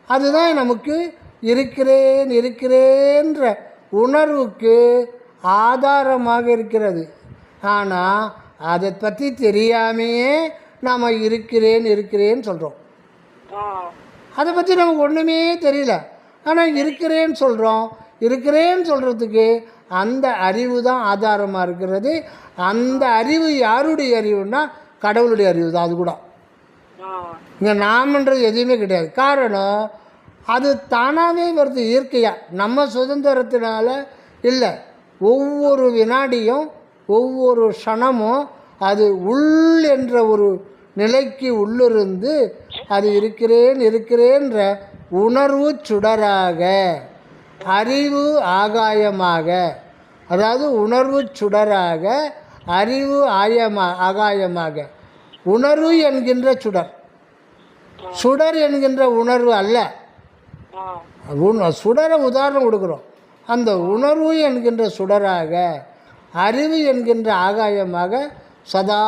அதுதான் நமக்கு இருக்கிறேன்ற உணர்வுக்கு ஆதாரமாக இருக்கிறது. ஆனால் அதை பற்றி தெரியாமையே நாம் இருக்கிறேன்னு சொல்கிறோம். அதை பற்றி நமக்கு ஒன்றுமே தெரியல. ஆனால் இருக்கிறேன்னு சொல்கிறோம். இருக்கிறேன்னு சொல்கிறதுக்கு அந்த அறிவு தான் ஆதாரமாக இருக்கிறது. அந்த அறிவு யாருடைய அறிவுன்னா கடவுளுடைய அறிவு தான். அது கூட இங்கே நாமன்றது எதுவுமே கிடையாது. காரணம் அது தானாகவே வருது இயற்கையாக, நம்ம சுதந்திரத்தினால இல்லை. ஒவ்வொரு வினாடியும் ஒவ்வொரு க்ஷணமும் அது உள் என்ற ஒரு நிலைக்கு உள்ளிருந்து அது இருக்கிறேன்ற உணர்வு சுடராக, அறிவு ஆகாயமாக, அதாவது உணர்வு சுடராக அறிவு ஆகாயமாக, உணர்வு என்கின்ற சுடர், சுடர் என்கின்ற உணர்வு அல்ல. சுடரை உதாரணம் கொடுக்குறோம். அந்த உணர்வு என்கின்ற சுடராக அறிவு என்கின்ற ஆகாயமாக சதா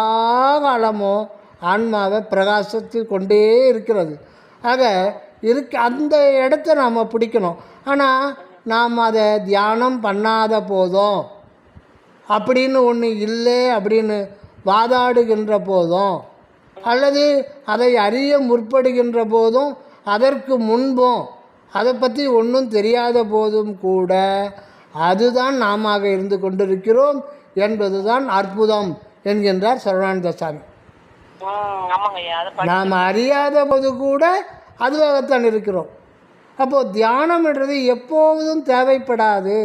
காலமும் ஆன்மாவை பிரகாசத்தில் கொண்டே இருக்கிறது. ஆக அந்த இடத்த நாம் பிடிக்கணும். ஆனால் நாம் அதை தியானம் பண்ணாத போதும், அப்படின்னு ஒன்று இல்லை அப்படின்னு வாதாடுகின்ற போதும், அல்லது அதை அறிய முற்படுகின்ற போதும், அதற்கு முன்பும் அதை பற்றி ஒன்றும் தெரியாத போதும் கூட அதுதான் நாம இருந்து கொண்டிருக்கிறோம் என்பது தான் அற்புதம் என்கின்றார் சரவணானந்த சாமி. நாம் அறியாத போது கூட அதுவாகத்தான் இருக்கிறோம். அப்போது தியானம் என்றது எப்போதும் தேவைப்படாது.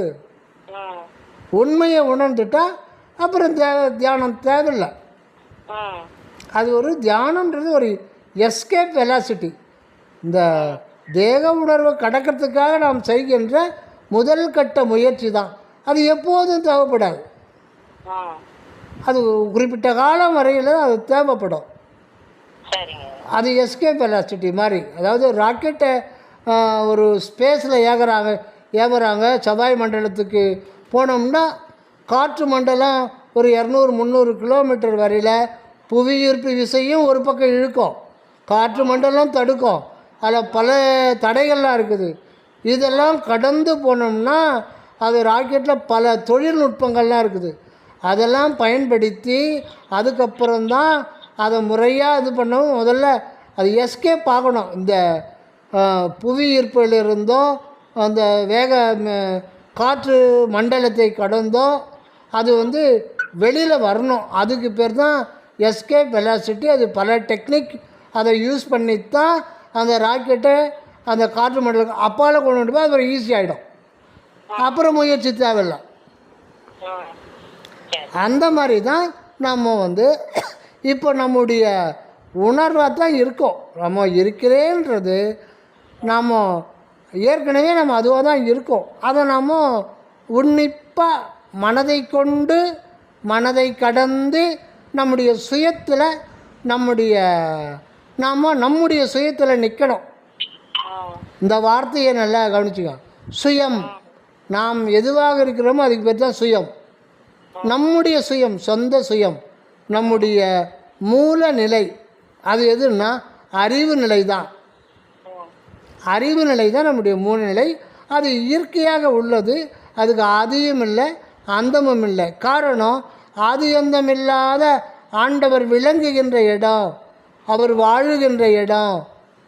உண்மையை உணர்ந்துட்டால் அப்புறம் தியானம் தேவையில்லை. அது ஒரு தியானன்றது ஒரு எஸ்கேப் வெலாசிட்டி. இந்த தேக உணர்வை கடக்கிறதுக்காக நாம் செய்கின்ற முதல் கட்ட முயற்சி தான். அது எப்போதும் தேவைப்படாது. அது குறிப்பிட்ட காலம் வரையில் அது தேவைப்படும். அது எஸ்கேப் வெலாசிட்டி மாதிரி. அதாவது ராக்கெட்டை ஒரு ஸ்பேஸில் ஏவுறாங்க. செவ்வாய் மண்டலத்துக்கு போனோம்னா காற்று மண்டலம் ஒரு 200-300 கிலோமீட்டர் வரையில் புவியீர்ப்பு விசையும் ஒரு பக்கம் இழுக்கும், காற்று மண்டலம் தடுக்கும். அதில் பல தடைகள்லாம் இருக்குது. இதெல்லாம் கடந்து போனோம்னா அது ராக்கெட்டில் பல தொழில்நுட்பங்கள்லாம் இருக்குது. அதெல்லாம் பயன்படுத்தி அதுக்கப்புறம்தான் அதை முறையாக இது பண்ணவும். முதல்ல அது எஸ்கேப் ஆகணும். இந்த புவி ஈர்ப்பிலிருந்தோ அந்த காற்று மண்டலத்தை கடந்தோ அது வெளியில் வரணும். அதுக்கு பேர் தான் எஸ்கேப் வெலாசிட்டி. அது பல டெக்னிக் அதை யூஸ் பண்ணித்தான் அந்த ராக்கெட்டை அந்த காற்று மண்டலம் அப்பால் கொண்டு போய் அது ஈஸி ஆகிடும். அப்புறம் முயற்சி தேவையில்லை. அந்த மாதிரி தான் நம்ம இப்போ நம்முடைய உணர்வாக தான் இருக்கோம். நம்ம இருக்கிறேன்றது நம்ம ஏற்கனவே நம்ம அதுவாக தான் இருக்கோம். அதை நம்ம உன்னிப்பாக மனதை கொண்டு மனதை கடந்து நம்முடைய சுயத்தில் நம்முடைய சுயத்தில் நிற்கணும். இந்த வார்த்தையை நல்லா கவனிச்சுக்கோ. சுயம், நாம் எதுவாக இருக்கிறோமோ அதுக்கு பேர் தான் சுயம். நம்முடைய சுயம், சொந்த சுயம், நம்முடைய மூல நிலை அது எதுன்னா அறிவு நிலை தான். அறிவு நிலை தான் நம்முடைய மூல நிலை. அது இயற்கையாக உள்ளது. அதுக்கு ஆதியும் இல்லை அந்தமும் இல்லை. காரணம், ஆதி அந்தம் இல்லாத ஆண்டவர் விளங்குகின்ற இடம், அவர் வாழுகின்ற இடம்,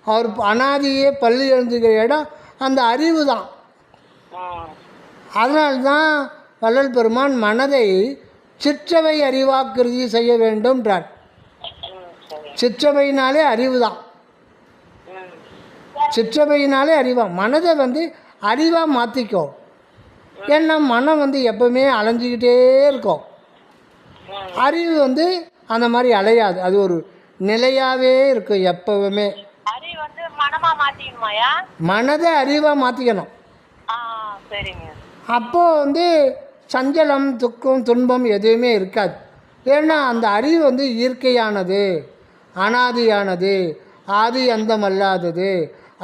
அவர் அனாதியே பள்ளி எழுந்துகிற இடம் அந்த அறிவு தான். அதனால்தான் வள்ளல் பெருமான் மனதை சிற்றவை அறிவாக்கிருதி செய்ய வேண்டும்ன்றார். சிற்றவையினாலே அறிவு தான். சிற்றவையினாலே அறிவா. மனதை அறிவாக மாற்றிக்கோ. ஏன்னா மனம் எப்பவுமே அலைஞ்சிக்கிட்டே இருக்கும். அறிவு அந்த மாதிரி அலையாது. அது ஒரு நிலையாகவே இருக்கும் எப்பவுமே. மனதை அறிவாக மாற்றிக்கணும். அப்போது சஞ்சலம், துக்கம், துன்பம் எதுவுமே இருக்காது. ஏன்னா அந்த அறிவு இயற்கையானது, அனாதியானது, ஆதி அந்தம் அல்லாதது,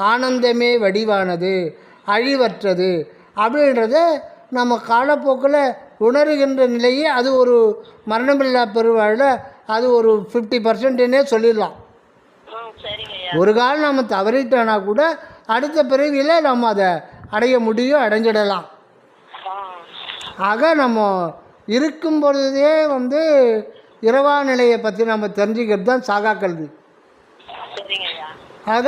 ஆனந்தமே வடிவானது, அழிவற்றது அப்படின்றத நம்ம காலப்போக்கில் உணர்கின்ற நிலையே அது ஒரு மரணமில்லா பெருவாழில் அது ஒரு 50%ன்னே சொல்லிடலாம். ஒரு காலம் நம்ம தவறிட்டோன்னா கூட அடுத்த பிறவியில் நம்ம அதை அடைய முடியும், அடைஞ்சிடலாம். ஆக நம்ம இருக்கும் பொழுதே இரவா நிலையை பற்றி நம்ம தெரிஞ்சுக்கிறது தான் சாகா கல்வி. ஆக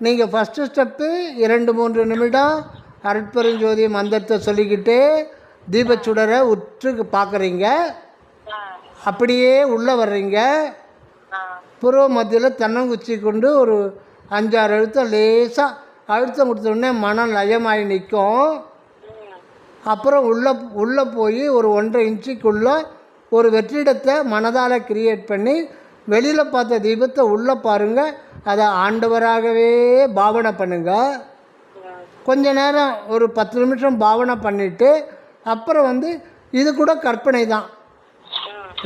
நீங்கள் ஃபஸ்ட்டு ஸ்டெப்பு 2-3 நிமிடம் அருட்பெருஞ்சோதி மந்திரத்தை சொல்லிக்கிட்டு தீபச்சுடரை உற்று பார்க்குறீங்க. அப்படியே உள்ளே வர்றீங்க. புருவ மத்தியில் தென்னங்குச்சி கொண்டு ஒரு 5-6 அழுத்தம் லேசாக அழுத்தம் கொடுத்தோடனே மனம் லயமாகி நிற்கும். அப்புறம் உள்ளே போய் ஒரு 1.5 இன்ச்சுக்குள்ளே ஒரு வெற்றிடத்தை மனதால் கிரியேட் பண்ணி வெளியில் பார்த்த தீபத்தை உள்ளே பாருங்கள். அதை ஆண்டவராகவே பாவனை பண்ணுங்கள். கொஞ்ச நேரம் ஒரு 10 நிமிஷம் பாவனை பண்ணிவிட்டு அப்புறம் இது கூட கற்பனை தான்.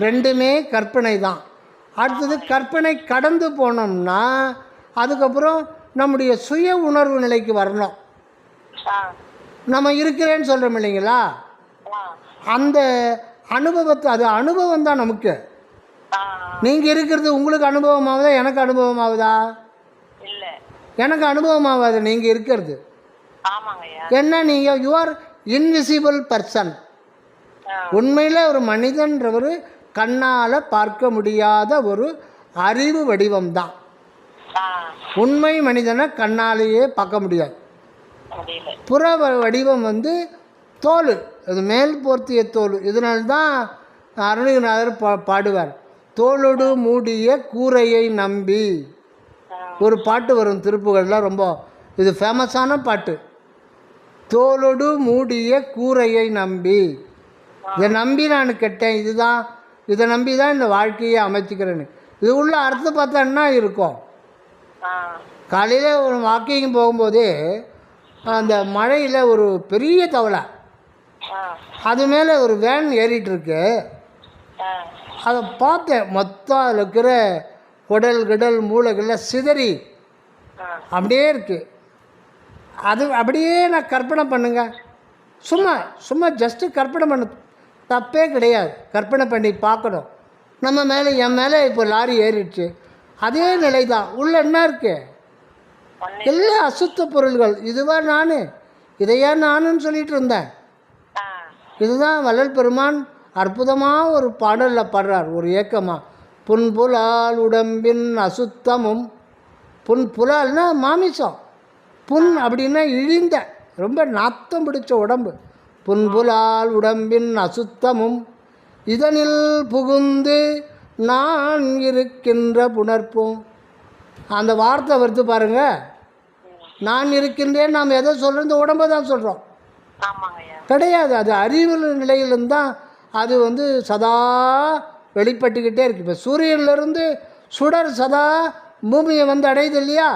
ரெண்டுமே கற்பனை தான். அடுத்தது கற்பனை கடந்து போனோம்னா அதுக்கப்புறம் நம்முடைய சுய உணர்வு நிலைக்கு வரணும். நம்ம இருக்கிறேன்னு சொல்கிறோம் இல்லைங்களா, அந்த அனுபவத்தை, அது அனுபவம் தான் நமக்கு. நீங்கள் இருக்கிறது உங்களுக்கு அனுபவம் ஆகுதா, எனக்கு அனுபவம் ஆகுதா? எனக்கு அனுபவம் ஆகாது நீங்கள் இருக்கிறது. என்ன, நீங்கள் யூஆர் இன்விசிபிள் பர்சன். உண்மையில் ஒரு மனிதன்றவர் கண்ணால் பார்க்க முடியாத ஒரு அறிவு வடிவம் தான். உண்மை மனிதனை கண்ணாலேயே பார்க்க முடியாது. புற வடிவம் தோல், அது மேல் போர்த்திய தோல். இதனால்தான் அருணகிரிநாதர் பாடுவார், தோளொடு மூடிய கூரையை நம்பி. ஒரு பாட்டு வரும் திருப்புகழில், ரொம்ப இது ஃபேமஸான பாட்டு. தோளொடு மூடிய கூரையை நம்பி, இதை நம்பி நான் கெட்டேன், இதை நம்பி தான் இந்த வாழ்க்கையை அமைச்சிக்கிறேன்னு. இது உள்ள அர்த்தம் பார்த்தா என்ன இருக்கும்? காலையில் ஒரு வாக்கிங் போகும்போதே அந்த மழையில் ஒரு பெரிய தவளை, அது மேலே ஒரு வேன் ஏறிட்டுருக்கு. அதை பார்த்தேன். மொத்தம் அதில் இருக்கிற குடல் மூளைகளில் சிதறி அப்படியே இருக்குது. அது அப்படியே நான் கற்பனை பண்ணுங்க. சும்மா ஜஸ்ட்டு கற்பனை பண்ண தப்பே கிடையாது. கற்பனை பண்ணி பார்க்கணும். நம்ம மேலே, என் மேலே இப்போ லாரி ஏறிடுச்சு, அதே நிலை தான். உள்ள என்ன இருக்கு? எல்லாம் அசுத்த பொருள்கள். இதுவா நான், இதையா நானுன்னு சொல்லிட்டு இருந்தேன். இதுதான் வள்ளல் பெருமான் அற்புதமாக ஒரு பாடலில் பாடுறார், ஒரு ஏக்கமாக. புன்புலால் உடம்பின் அசுத்தமும், புலால்னா மாமிசம், புண் அப்படின்னா இழிந்த ரொம்ப நாத்தம் பிடிச்ச உடம்பு. புன்புலால் உடம்பின் அசுத்தமும் இதனில் புகுந்து நான் இருக்கின்ற புணர்ப்பும். அந்த வார்த்தை வருது பாருங்க, நான் இருக்கின்றேன். நாம் எதை சொல்கிறோம்? இந்த உடம்பை தான் சொல்கிறோம். ஆமாங்கய்யா. கிடையாது. அது அறிவு நிலையிலிருந்து தான் அது சதா வெளிப்பட்டுக்கிட்டே இருக்குது. இப்போ சூரியன்லேருந்து சுடர் சதா பூமியை அடையுது இல்லையா?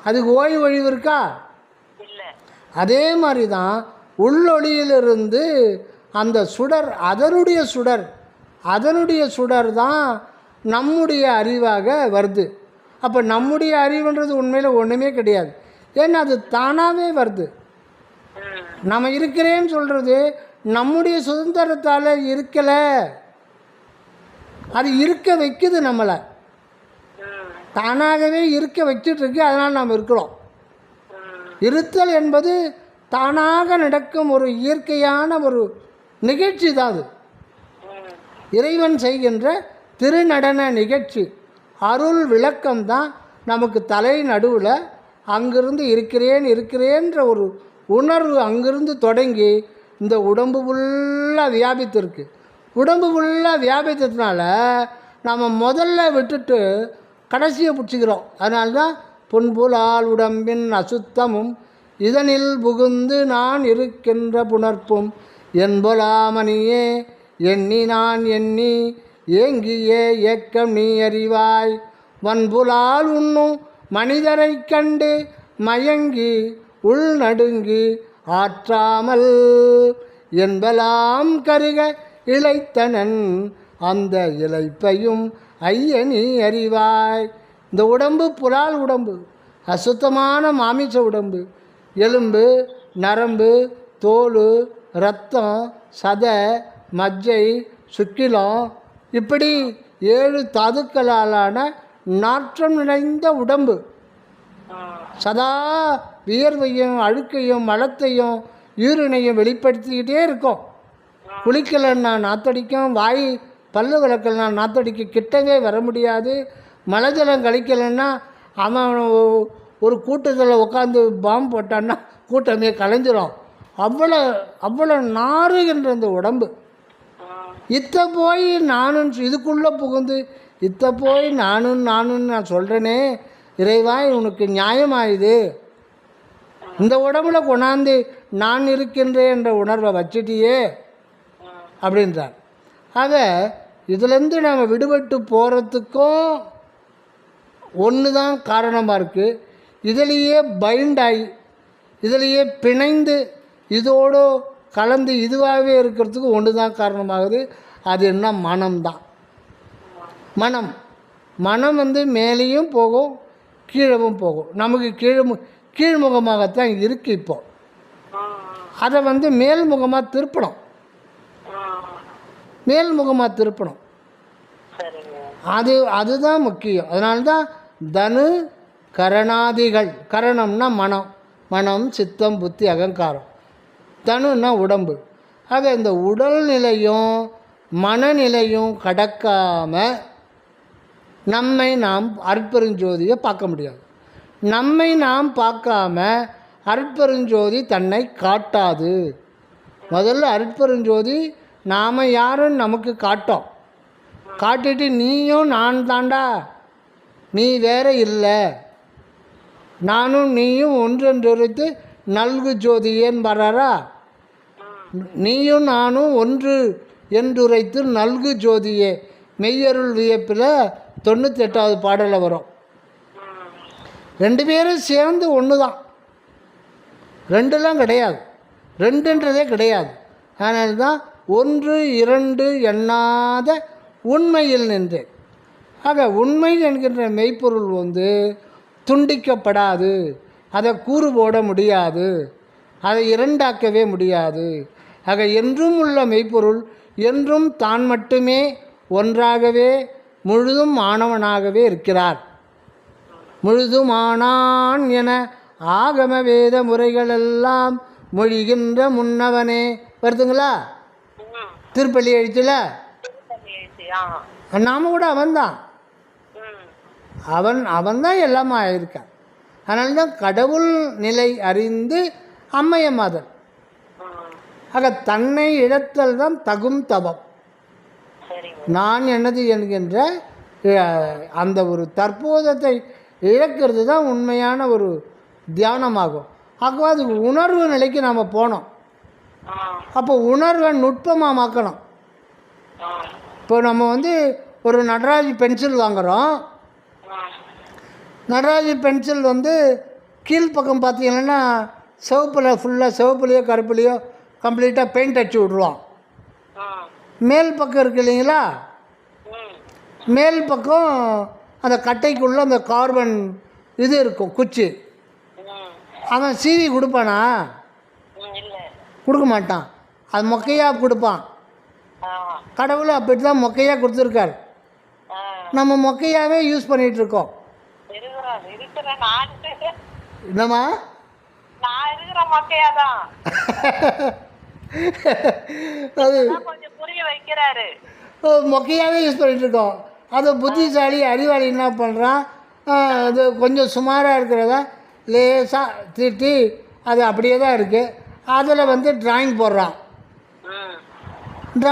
அதுக்கு ஓய்வு ஒழிவு இருக்கா? இல்லை. அதே மாதிரி தான் உள்ளொளியிலிருந்து அந்த சுடர் அதனுடைய சுடர் தான் நம்முடைய அறிவாக வருது. அப்போ நம்முடைய அறிவுன்றது உண்மையில் ஒன்றுமே கிடையாது. ஏன்னா அது தானாகவே வருது. நம்ம இருக்கிறேன்னு சொல்கிறது நம்முடைய சுதந்திரத்தால் இருக்கலை, அது இருக்க வைக்குது. நம்மளை தானாகவே இருக்க வச்சிட்ருக்கு. அதனால் நாம் இருக்கிறோம். இருத்தல் என்பது தானாக நடக்கும் ஒரு இயற்கையான ஒரு நிகழ்ச்சி தான். அது இறைவன் செய்கின்ற திருநடன நிகழ்ச்சி, அருள் விளக்கம்தான். நமக்கு தலை நடுவில் அங்கிருந்து இருக்கிறேன்ற ஒரு உணர்வு அங்கிருந்து தொடங்கி இந்த உடம்பு ஃபுல்லாக வியாபித்திருக்கு. உடம்பு ஃபுல்லாக வியாபித்ததுனால நம்ம முதல்ல விட்டுட்டு கடைசியை பிடிச்சிக்கிறோம். அதனால்தான் புன்புலால் உடம்பின் அசுத்தமும் இதனில் புகுந்து நான் இருக்கின்ற புணர்ப்பும் என்பொலாமணியே எண்ணி நான் எண்ணி ஏங்கியே ஏக்கம் நீ அறிவாய் வன்புலால் உண்ணும் மனிதரை கண்டு மயங்கி உள்நடுங்கி ஆற்றாமல் என்பலாம் கருக இளைத்தனன் அந்த இளைப்பையும் ஐயனி அறிவாய். இந்த உடம்பு புலால் உடம்பு, அசுத்தமான மாமிச உடம்பு. எலும்பு, நரம்பு, தோல், இரத்தம், சதை, மஜ்ஜை, சுக்கிலம், இப்படி 7 தாதுக்களாலான நாற்றம் நிறைந்த உடம்பு. சதா வியர்வையும் அழுக்கையும் மலத்தையும் யூரினையும் வெளிப்படுத்திக்கிட்டே இருக்கும். குளிக்கலைன்னா நாத்தடிக்கும், வாய் பல்லு விளக்கலைன்னா நாத்தடிக்க, கிட்டவே வர முடியாது. மலஜலம் கழிக்கலைன்னா அவன் ஒரு கூட்டத்தில் உட்காந்து பாம்பு போட்டான்னா கூட்டமே கலைஞ்சிரும். அவ்வளோ நாறுகின்ற இந்த உடம்பு. இத்தை போய் நானும் இதுக்குள்ளே புகுந்து இத்தை போய் நானும் நான் சொல்கிறேனே இறைவா, உனக்கு நியாயமாயுது. இந்த உடம்புல கொண்டாந்து நான் இருக்கின்றேன் என்ற உணர்வை வச்சிட்டியே அப்படின்றார். ஆக இதுலேருந்து நம்ம விடுபட்டு போகிறதுக்கும் ஒன்று தான் காரணமாக இருக்குது. இதிலேயே பைண்டாகி இதிலேயே பிணைந்து இதோடு கலந்து இதுவாகவே இருக்கிறதுக்கு ஒன்று தான் காரணமாகுது. அது என்ன? மனம்தான். மனம் மேலேயும் போகும் கீழவும் போகும். நமக்கு கீழ்முகமாகத்தான் இருக்குது. இப்போ அதை மேல்முகமாக திருப்பணும். அதுதான் முக்கியம். அதனால்தான் தனு கரணாதிகள். கரணம்னா மனம், சித்தம், புத்தி, அகங்காரம். தனுன்னா உடம்பு. ஆக இந்த உடல்நிலையும் மனநிலையும் கடக்காமல் நம்மை நாம் அருட்பெருஞ்சோதியை பார்க்க முடியாது. நம்மை நாம் பார்க்காம அருட்பெருஞ்சோதி தன்னை காட்டாது. முதல்ல அருட்பெருஞ்சோதி நாம் யாரும் நமக்கு காட்டோம். காட்டிட்டு நீயும் நான் தாண்டா, நீ வேற இல்லை, நானும் நீயும் ஒன்றென்றுரைத்து நல்கு ஜோதியேன்னு வர்றாரா? நீயும் நானும் ஒன்று என்றுரைத்து நல்கு ஜோதியே மெய்யருள் வியப்பில் 98வது பாடலில் வரும். 2 பேரும் சேர்ந்து ஒன்று தான். 2லாம் கிடையாது, 2ன்றதே கிடையாது. அதனால தான் 1 2 எண்ணாத உண்மையில் நின்றேன். ஆக உண்மை என்கின்ற மெய்ப்பொருள் துண்டிக்கப்படாது. அதை கூறு போட முடியாது, அதை இரண்டாக்கவே முடியாது. ஆக என்றும் உள்ள மெய்ப்பொருள் என்றும் தான் மட்டுமே ஒன்றாகவே முழுதும் ஆனவனாகவே இருக்கிறார். முழுதுமானான் என ஆகம வேத முறைகளெல்லாம் மொழிகின்ற முன்னவனே. வருதுங்களா? திருப்பள்ளி எழுத்துல நாம கூட அவன்தான். அவன்தான் எல்லாமே ஆயிருக்கான். அதனால்தான் கடவுள் நிலை அறிந்து அம்மையமாதல். ஆக தன்னை இழத்தல் தான் தகும் தவம். நான் எனது என்கின்ற அந்த ஒரு தற்போதத்தை இழக்கிறது தான் உண்மையான ஒரு தியானமாகும். ஆகவே அது உணர்வு நிலைக்கு நாம் போனோம். அப்போ உணர்வை நுட்பமாக மாற்றணும். இப்போ நம்ம வந்து ஒரு நடராஜ் பென்சில் வாங்குகிறோம். நடராஜ் பென்சில் வந்து கீழ்ப்பக்கம் பார்த்தீங்கன்னா சிவப்பில் ஃபுல்லாக சிவப்புலையோ கருப்புலையோ கம்ப்ளீட்டாக பெயிண்ட் அடிச்சு விட்ருவான். மேல் பக்கம் இருக்கு இல்லைங்களா, மேல் பக்கம் அந்த கட்டைக்குள்ளே அந்த கார்பன் இது இருக்கும் குச்சி. அவன் சீவி கொடுப்பானா? கொடுக்க மாட்டான். அது மொக்கையாக கொடுப்பான். கடவுள் அப்படி தான் மொக்கையாக கொடுத்துருக்கார். நம்ம மொக்கையாகவே யூஸ் பண்ணிகிட்ருக்கோம். என்னம்மா? அது மொக்கையாகவே யூஸ் பண்ணிகிட்ருக்கோம். அது புத்திசாலி அறிவாளி என்ன பண்ணுறான், அது கொஞ்சம் சுமாராக இருக்கிறத லேசாக தீட்டி அது அப்படியே தான் இருக்குது, அதில் வந்து டிராயிங் போடுறான்.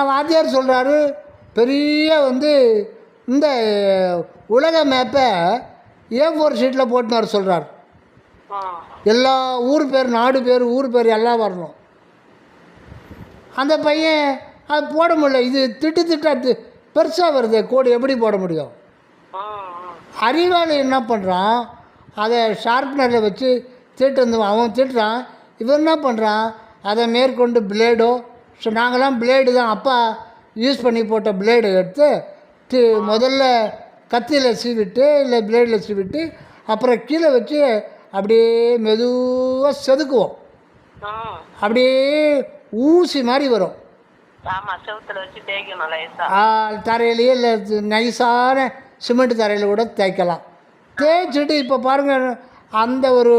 வாத்தியார் சொல்கிறாரு, பெரிய வந்து இந்த உலக மேப்பை A4 ஷீட்டில் போட்டுன்னு வர சொல்கிறார். எல்லா ஊர் பேர், நாடு பேர், ஊர் பேர் எல்லாம் வரணும். அந்த பையன் அது போட முடியல. இது திட்டு பெருசாக வருது கோடு, எப்படி போட முடியும்? அறிவாளி என்ன பண்ணுறான், அதை ஷார்ப்னரில் வச்சு அவன் திட்டுறான். இவன் என்ன பண்ணுறான், அதை மேற்கொண்டு பிளேடோ, நாங்களாம் பிளேடு தான் அப்பா யூஸ் பண்ணி போட்ட பிளேடு எடுத்து முதல்ல கத்தியில் சீவிட்டு இல்லை பிளேடில் சீவிட்டு அப்புறம் கீழே வச்சு அப்படியே மெதுவாக செதுக்குவோம். அப்படியே ஊசி மாதிரி வரும். தரையிலேயே இல்லை நைஸான சிமெண்ட் தரையில் கூட தேய்க்கலாம். தேய்ச்சிட்டு இப்போ பாருங்கள், அந்த ஒரு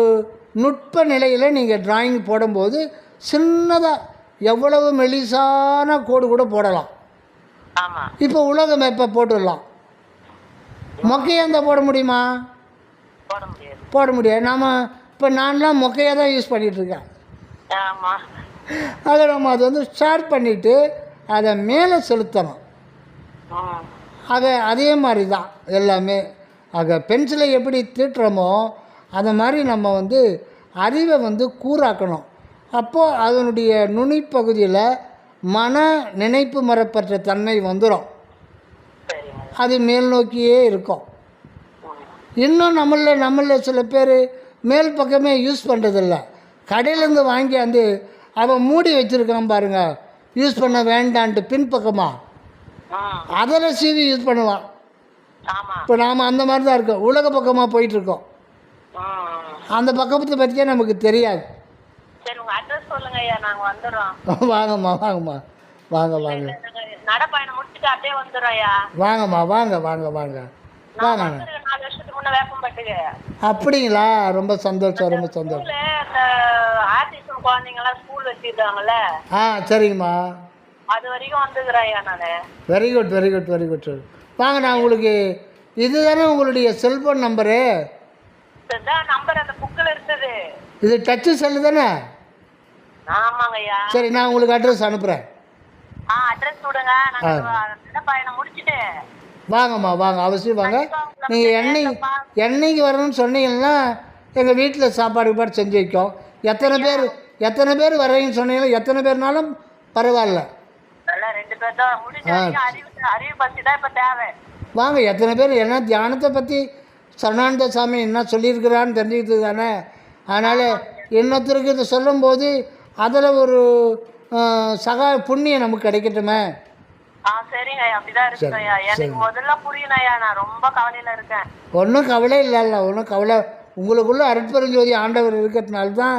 நுட்ப நிலையில் நீங்கள் டிராயிங் போடும்போது சின்னதாக எவ்வளவு மெலிசான கோடு கூட போடலாம். இப்போ உலக மேப்பை போட்டுடலாம். மொக்கையாக போட முடியுமா? போட முடியாது. நாம் இப்போ நான்லாம் மொக்கையாக தான் யூஸ் பண்ணிகிட்ருக்கேன். அதை நம்ம அதை வந்து ஷேர் பண்ணிவிட்டு அதை மேலே செலுத்தணும். அதே மாதிரி தான் எல்லாமே. பென்சிலை எப்படி தீட்டுறோமோ அதை மாதிரி நம்ம வந்து அறிவை வந்து கூறாக்கணும். அப்போது அதனுடைய நுனிப்பகுதியில் மன நினைப்பு மரப்பற்ற தன்மை வந்துடும். அது மேல் நோக்கியே இருக்கும். இன்னும் நம்மளில் சில பேர் மேல் பக்கமே யூஸ் பண்ணுறதில்ல. கடையிலேருந்து வாங்கியாந்து அவன் மூடி வச்சுருக்கான் பாருங்கள், யூஸ் பண்ண வேண்டான்ட்டு பின்பக்கமாக அதில் சீவி யூஸ் பண்ணுவான். இப்போ நாம் அந்த மாதிரி தான் இருக்கோம். உலக பக்கமாக போயிட்டுருக்கோம். அந்த பக்கத்தை பற்றியே நமக்கு தெரியாது. வாங்கம்மா வாங்கம்மா வாங்க வாங்க வாங்கம்மா வாங்க வாங்க வாங்க வாங்க. அப்படிங்களா? ரொம்ப சந்தோஷம், ரொம்ப சந்தோஷம். சரிங்கம்மா. Very good very good very good. வாங்க, நான் உங்களுக்கு இதுதானே உங்களுடைய செல்ஃபோன் நம்பரு? இது டச்சு செல்லு தானே? சரி, நான் உங்களுக்கு அட்ரஸ் அனுப்புகிறேன். வாங்கம்மா வாங்க, அவசியம் வாங்க. நீங்கள் என்னைக்கு வரணும்னு சொன்னீங்கன்னா எங்கள் வீட்டில் சாப்பாடு செஞ்சு வைக்கோம். எத்தனை பேர் வர்றீங்கன்னு சொன்னீங்கன்னா எத்தனை பேர்னாலும் பரவாயில்ல. வாங்க, எத்தனை பேர். ஏன்னா தியானத்தை பற்றி சரணானந்த சாமி என்ன சொல்லியிருக்கிறான்னு தெரிஞ்சுக்கிட்டு தானே. அதனால் இன்னொருத்தருக்கு இதை சொல்லும்போது அதில் ஒரு புண்ணியம் நமக்கு கிடைக்கட்டுமே. ஒன்றும் கவலை இல்லைல்ல, ஒன்றும் கவலை. உங்களுக்குள்ள அருட்பெருஞ்சோதி ஆண்டவர் இருக்கிறதுனால தான்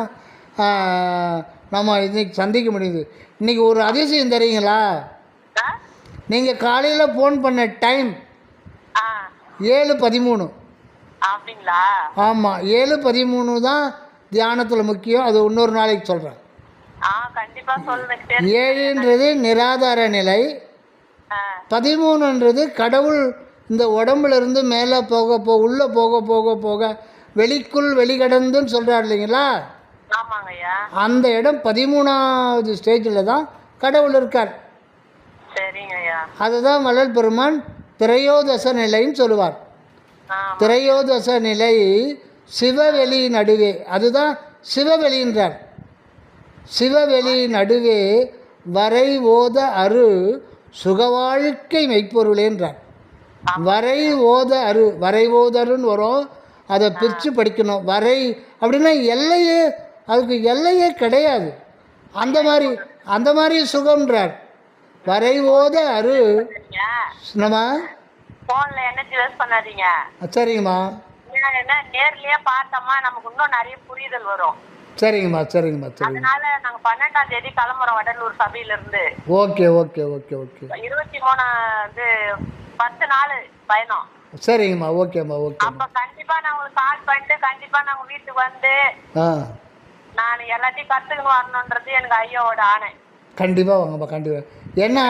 நம்ம இன்னைக்கு சந்திக்க முடியுது. இன்றைக்கி ஒரு அதிசயம் தெரியுங்களா? நீங்கள் காலையில் ஃபோன் பண்ண டைம் 7:13. ஆமாம், 7:13 தான் தியானத்தில் முக்கியம். அது இன்னொரு நாளைக்கு சொல்கிறேன். 7ன்றது நிராதார நிலை, 13ன்றது கடவுள் இந்த உடம்புலேருந்து மேலே உள்ளே போக போக போக வெளிக்குள் வெளிக்கடந்துன்னு சொல்கிறார் இல்லைங்களா? அந்த இடம் 13வது ஸ்டேஜில் தான் கடவுள் இருக்கார். அதுதான் வள்ளல் பெருமான் திரையோதச நிலைன்னு சொல்லுவார். ஆமா. திரையோதச நிலை சிவவெளி நடுவே, அதுதான் சிவவெளின்றார். சிவவெளி நடுவே வரை ஓத அரு சுகவாழ்க்கை மெய்ப்பொருளேன்றார். வரை ஓத அரு, வரை ஓதருன்னு வரும், அதை பிரித்து படிக்கணும். வரை அப்படின்னா எல்லையே, அதுக்கு எல்லையே கிடையாது. அந்த மாதிரி சுகம்ன்றார். வரை ஓத அரு என்னம்மா? போன்ல எனர்ஜி வேஸ்ட் பண்ணாதீங்க. சரிங்கம்மா. என்ன நேர்லயே பார்த்தோமா நமக்கு இன்னும் நிறைய புரிதல் வரும். சரிங்கம்மா சரிங்கம்மா சரிங்க. அதனால நாங்க 12ஆம் தேதி கிளம்புறோம் வடலூர் சபையில இருந்து. Okay okay okay okay. 23 10 நாள் பயணம். சரிங்கம்மா ஓகேம்மா ஓகே. அப்ப கண்டிப்பா நான் உங்களுக்கு கால் பண்ணிட்டு கண்டிப்பா நாங்க வீட்டுக்கு வந்து நான் எல்லாத்தையும் கத்துக்கணும் வரணுன்றது எனக்கு ஐயாவோட ஆணை. கண்டிப்பாக வாங்கம்மா கண்டிப்பாக. ஏன்னா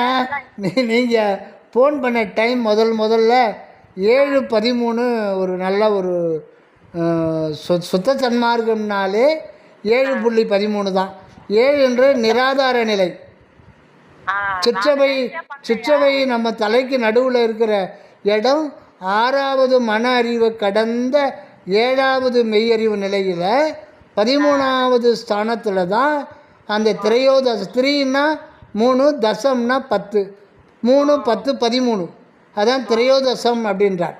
நீங்கள் ஃபோன் பண்ண டைம் முதல்ல 7:13 ஒரு நல்ல ஒரு சுத்த சன்மார்க்கம்னாலே 7.13 தான். 7 என்ற நிராதார நிலை. சிற்றவை நம்ம தலைக்கு நடுவில் இருக்கிற இடம் 6வது மன அறிவை கடந்த 7வது மெய்யறிவு நிலையில் 13வது ஸ்தானத்தில் தான் அந்த திரையோதச. 3ன்னா 3, தசம்னா 10, 3 10 13, அதான் திரையோதசம் அப்படின்றார்.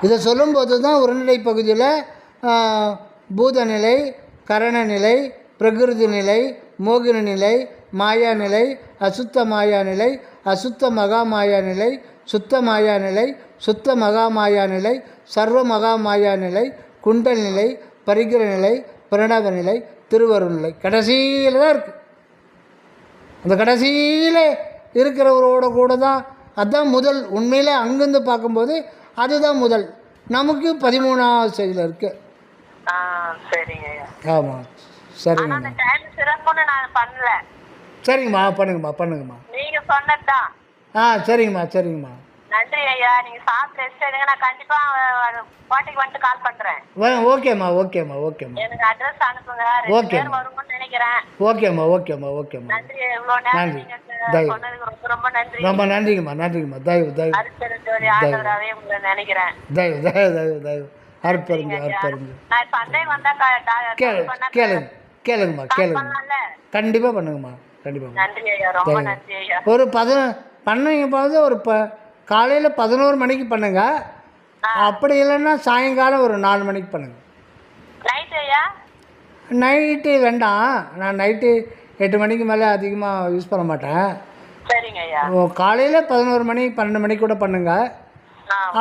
இதை சொல்லும்போது தான் உரநிலை பகுதியில் பூதநிலை, கரணநிலை, பிரகிருதி நிலை, மோகின நிலை, மாயா நிலை, அசுத்த மாயா நிலை, அசுத்த மகா மாயா நிலை, சுத்த மாயா நிலை, சுத்த மகா மாயா நிலை, சர்வ மகா மாயா நிலை, குண்டல் நிலை, பரிகிர நிலை, பிரணவ நிலை, திருவருள் நிலை கடைசியில் தான் இருக்குது. அந்த கடைசியில் இருக்கிறவரோட கூட தான் அதுதான் முதல். உண்மையில் அங்கேருந்து பார்க்கும்போது அதுதான் முதல். நமக்கு 13வது ஸ்டேஜில் இருக்கு. ஆமாம் சரிங்க. சரிங்கம்மா பண்ணுங்கம்மா. நீங்கள் சொன்னதுதான். சரிங்கம்மா. நன்றி ஐயா. நீங்க சாப்பிட்டு ரெஸ்ட் எடுங்க. நான் கண்டிப்பா பாட்டிக்கு வந்துட்டு கால் பண்றேன். ஓகேம்மா. எனக்கு அட்ரஸ் அனுப்புங்க. 2 பேர் வரும்னு நினைக்கிறேன். ஓகேம்மா. நன்றி. இவ்வளவு நேரம் நீங்க சொன்னதுக்கு ரொம்ப நன்றி. ரொம்ப நன்றிங்கம்மா. தயவு அருட்பெருஞ்சோதி ஆண்டவராவே உங்களை நினைக்கிறேன். தயவு அற்பருங்க. நான் சண்டே வந்தா கேளுங்கம்மா. கண்டிப்பாக பண்ணுங்கம்மா. நன்றி ஐயா. ரொம்ப நன்றி ஐயா. ஒரு பண்ணுங்க போது ஒரு காலையில் 11 மணிக்கு பண்ணுங்க. அப்படி இல்லைன்னா சாயங்காலம் ஒரு 4 மணிக்கு பண்ணுங்க. நைட்டு ஐயா? நைட்டு வேண்டாம். நான் நைட்டு 8 மணிக்கு மேலே அதிகமாக யூஸ் பண்ண மாட்டேன். சரிங்க ஐயா. காலையில் 11 மணி 12 மணிக்கு கூட பண்ணுங்க.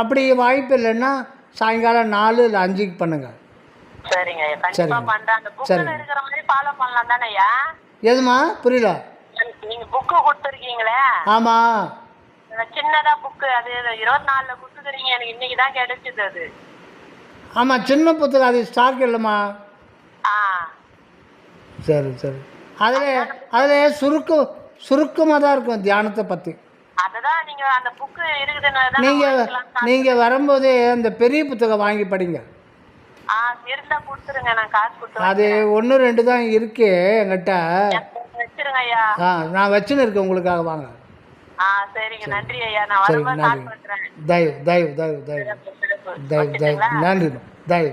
அப்படி வாய்ப்பு இல்லைன்னா சாயங்காலம் 4 இல்லை 5க்கு பண்ணுங்க. சரிங்க ஐயா. கண்டிப்பா பண்றேன். அந்த புக்ல இருக்கிற மாதிரி ஃபாலோ பண்ணலாம் தானே ஐயா? எதுமா? புரியல. நீங்க புக்கு கொடுத்துருக்கீங்களே? ஆமாம். சின்னதா புக்கு அது 24ல கொடுத்துக்கிறீங்க. எனக்கு இன்னைக்கு தான் கிடைச்சது அது. ஆமாம் சின்ன புத்தகம் அது ஸ்டாக் இல்லைம்மா. சரி. அதில் சுருக்கமாக தான் இருக்கும் தியானத்தை பற்றி. அதுதான் நீங்க அந்த புக்கு இருக்குதுன்னு நீங்கள் வரும்போதே அந்த பெரிய புத்தகம் வாங்கி படிங்க. இருந்தா கொடுத்துருங்க. நான் காசு கொடுத்துருவேன். அது 1 2 தான் இருக்கு என்கிட்ட. வச்சிருங்க ஐயா. நான் வச்சுன்னு இருக்கேன் உங்களுக்காக. வாங்க. சரிங்க. நன்றி ஐயா. நான் வரும்போது கால் பண்றேன். தயவு நன்றிம்மா. தயவு